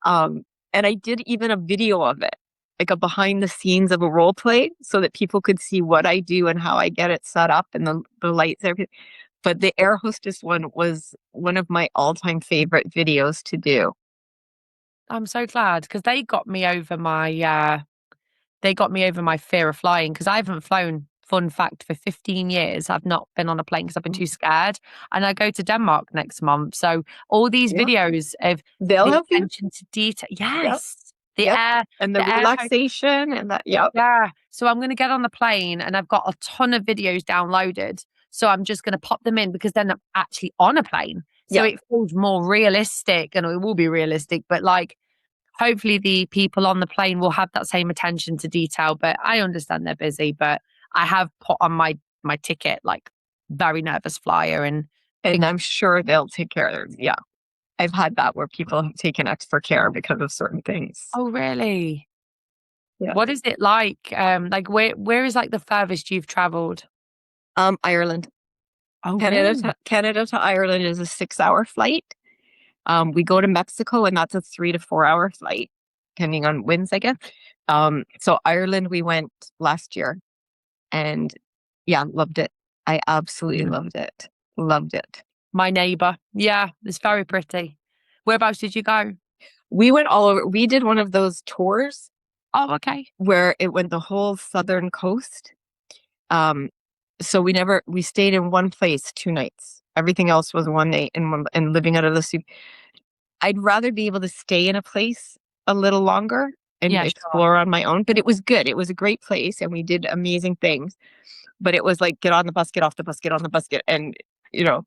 Um, and I did even a video of it, like a behind the scenes of a role play so that people could see what I do and how I get it set up and the lights, everything. But the air hostess one was one of my all-time favorite videos to do. I'm so glad because they got me over my fear of flying because I haven't flown, fun fact, for 15 years. I've not been on a plane because I've been too scared. And I go to Denmark next month. So all these Yeah. videos of They'll the help you. attention to detail. Yep. Yes. Yep. And the The air relaxation and that. Yep. yeah. So I'm going to get on the plane and I've got a ton of videos downloaded. So I'm just going to pop them in because then I'm actually on a plane. So Yep. it feels more realistic and it will be realistic, but like hopefully the people on the plane will have that same attention to detail. But I understand they're busy, but I have put on my ticket like very nervous flyer and And think, I'm sure they'll take care of it. Yeah. I've had that where people have taken extra care because of certain things. oh really? Yeah. What is it like where is like the furthest you've traveled? Ireland. Oh really? Canada to Ireland is a 6 hour flight. We go to Mexico and that's a 3 to 4 hour flight, depending on winds, I guess. So Ireland, we went last year and yeah, loved it. I absolutely loved it. Loved it. My neighbor. Yeah, it's very pretty. Whereabouts did you go? We went all over. We did one of those tours Oh, okay. where it went the whole southern coast. Um, so we stayed in one place 2 nights. Everything else was one night and living out of the soup. I'd rather be able to stay in a place a little longer and Yeah, sure. explore on my own, but it was good. It was a great place and we did amazing things. But it was like get on the bus, get off the bus, get on the bus, get and you know,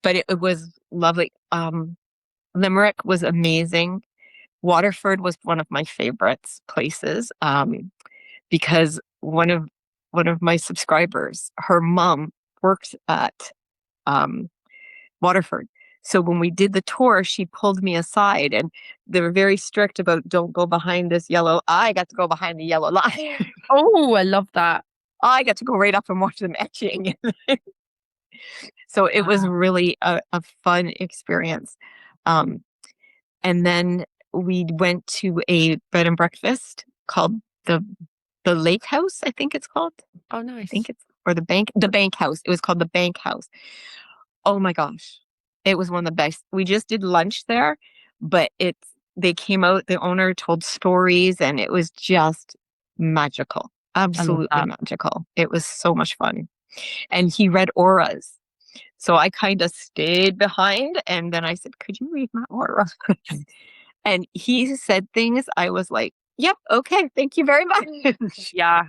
but it was lovely. Limerick was amazing. Waterford was one of my favorites places because one of my subscribers, her mom works at um, Waterford. So when we did the tour, she pulled me aside and they were very strict about don't go behind this yellow. I got to go behind the yellow line. Oh, I love that. I got to go right up and watch them etching. So it was Wow. really a fun experience. Um, and then we went to a bed and breakfast called the the Lake House, I think it's called. Oh, I think nice. it's or the Bank House. It was called the Bank House. Oh my gosh. It was one of the best. We just did lunch there, but they came out, the owner told stories and it was just magical. I love Absolutely that. magical. It was so much fun. And he read auras. So I kind of stayed behind, and then I said, "Could you read my aura?" And he said things. I was like, "Yep, okay, thank you very much." Yeah.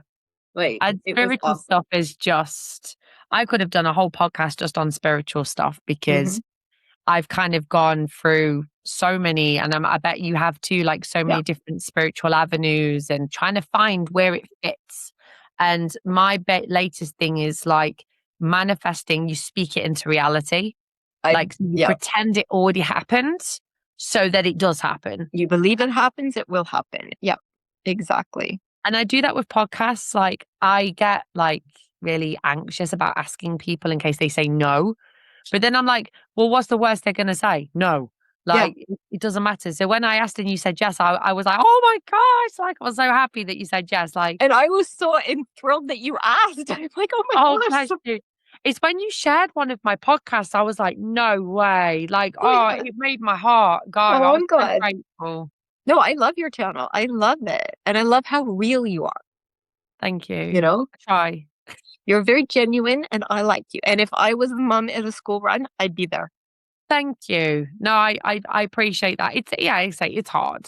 Like And it was spiritual awesome. stuff is just, I could have done a whole podcast just on spiritual stuff because Hmm. I've kind of gone through so many, and I bet you have too, like so Yeah, many different spiritual avenues and trying to find where it fits. And my latest thing is like manifesting, you speak it into reality. Like you yeah. pretend it already happened so that it does happen. You believe it happens, it will happen. Yep, exactly. And I do that with podcasts. Like I get like really anxious about asking people in case they say no. But then I'm like, well, what's the worst they're gonna say? No. Yeah. Like it doesn't matter. So when I asked and you said yes, I was like, oh my gosh, like I was so happy that you said yes. Like, And I was so enthralled that you asked. I'm like, oh my oh gosh. bless you. It's when you shared one of my podcasts, I was like, no way. Like, Oh oh, yeah. it made my heart go. I Oh, was so good. grateful. No, I love your channel. I love it. And I love how real you are. Thank You you. know, I try. you're very genuine and I like you. And if I was a mom at a school run, I'd be there. Thank you. No, I appreciate that. It's yeah, I say it's hard.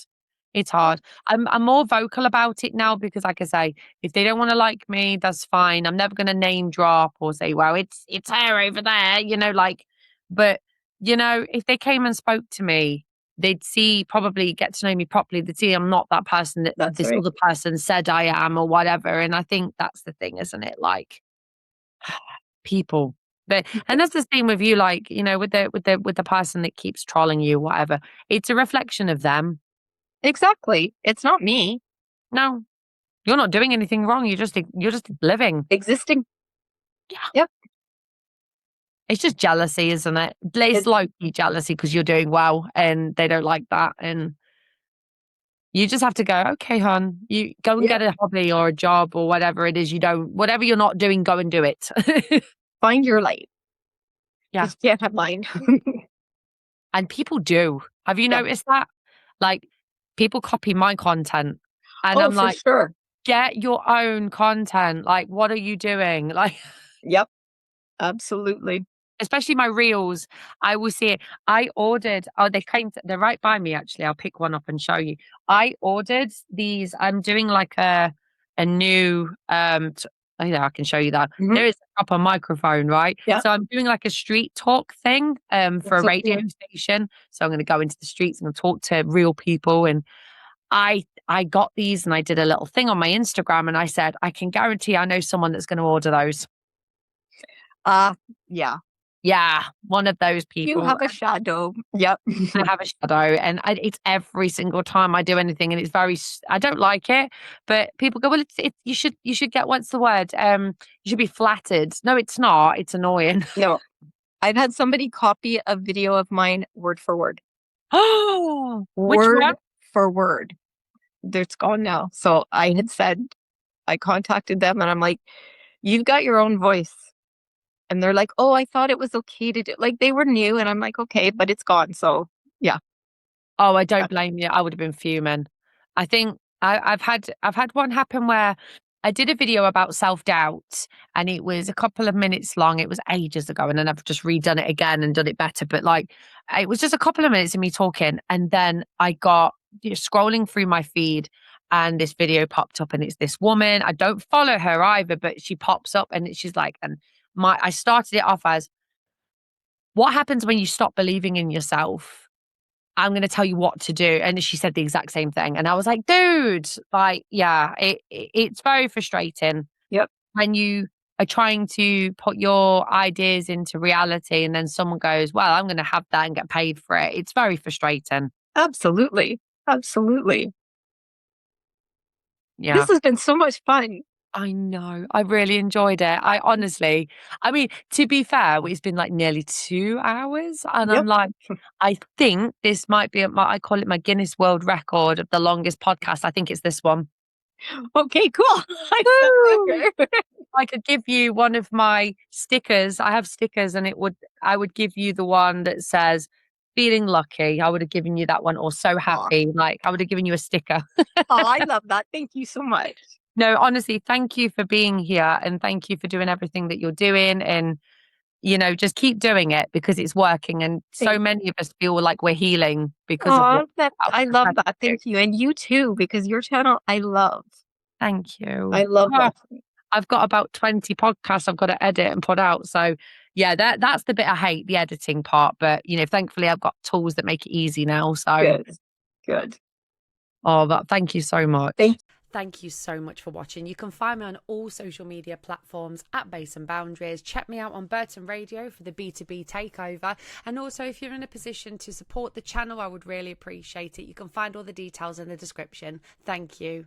It's Oh, hard. I'm more vocal about it now because like I say, if they don't want to like me, that's fine. I'm never gonna name drop or say, well, it's her over there, like, but if they came and spoke to me, they'd see probably get to know me properly. They'd see I'm not that person that that's this right. other person said I am or whatever. And I think that's the thing, isn't it? Like people. But and that's the same with you, like, with the person that keeps trolling you, whatever. It's a reflection of them. Exactly. It's not me No, you're not doing anything wrong. You're just living. existing. Yeah. Yep. It's just jealousy, isn't it? It's It, likely jealousy because you're doing well and they don't like that. And you just have to go, okay, hon, you go and yeah. get a hobby or a job or whatever it is whatever you're not doing, go and do it. Find your light Yeah. because you can't have mine. And people do. Have you Yeah. noticed that? Like, people copy my content, and Oh, I'm for like, sure. get your own content. Like, what are you doing? Like, Yep. Absolutely. especially my reels, I will see it. They're right by me actually. I'll pick one up and show you. I ordered these. I'm doing like a new oh yeah, I can show you that. Hmm. There is a proper microphone, right? Yeah. So I'm doing like a street talk thing for That's a so radio cool. station. So I'm gonna go into the streets and talk to real people. And I got these and I did a little thing on my Instagram and I said, I can guarantee I know someone that's gonna order those. Yeah. Yeah, one of those You people. have a shadow. Yep. I have a shadow, and it's every single time I do anything, and it's I don't like it, but people go, well, it's you should get what's the word? You should be flattered. No, it's not. It's annoying. No, I've had somebody copy a video of mine word for word. Oh, which one? Word for word. It's gone now. So I had said, I contacted them and I'm like, you've got your own voice. And they're like, oh, I thought it was okay to do, like they were new. And I'm like, okay, but it's gone. So yeah. Oh, I Yeah. don't blame you. I would have been fuming. I think I've had one happen where I did a video about self-doubt and it was a couple of minutes long. It was ages ago and then I've just redone it again and done it better. But like it was just a couple of minutes of me talking and then I got scrolling through my feed and this video popped up and it's this woman. I don't follow her either, but she pops up and she's like, and I started it off as, what happens when you stop believing in yourself? I'm going to tell you what to do. And she said the exact same thing. And I was like, dude, like, yeah, it's very frustrating Yep. when you are trying to put your ideas into reality and then someone goes, well, I'm going to have that and get paid for it. It's very frustrating. Absolutely. Absolutely. Yeah. This has been so much fun. I know. I really enjoyed it. I mean, to be fair, it's been like nearly 2 hours. And I'm Yep. like, I think this might be, I call it my Guinness World Record of the longest podcast. I think it's this one. Okay, cool. I set Woo! record. I could give you one of my stickers. I have stickers and I would give you the one that says feeling lucky. I would have given you that one or so Aw. happy. Like I would have given you a sticker. Oh, I love that. Thank you so much. No, honestly, thank you for being here and thank you for doing everything that you're doing. And you know, just keep doing it because it's working. And so many of us feel like we're healing because of what I love that. Thank you. And you too, because your channel, I love. Thank you. I love watching. I've got about 20 podcasts I've got to edit and put out. So yeah, that's the bit I hate, the editing part. But you know, thankfully I've got tools that make it easy now. So Good. Oh, but thank you so much. Thank you so much for watching. You can find me on all social media platforms at Base and Boundaries. Check me out on Burton Radio for the B2B takeover. And also, if you're in a position to support the channel, I would really appreciate it. You can find all the details in the description. Thank you.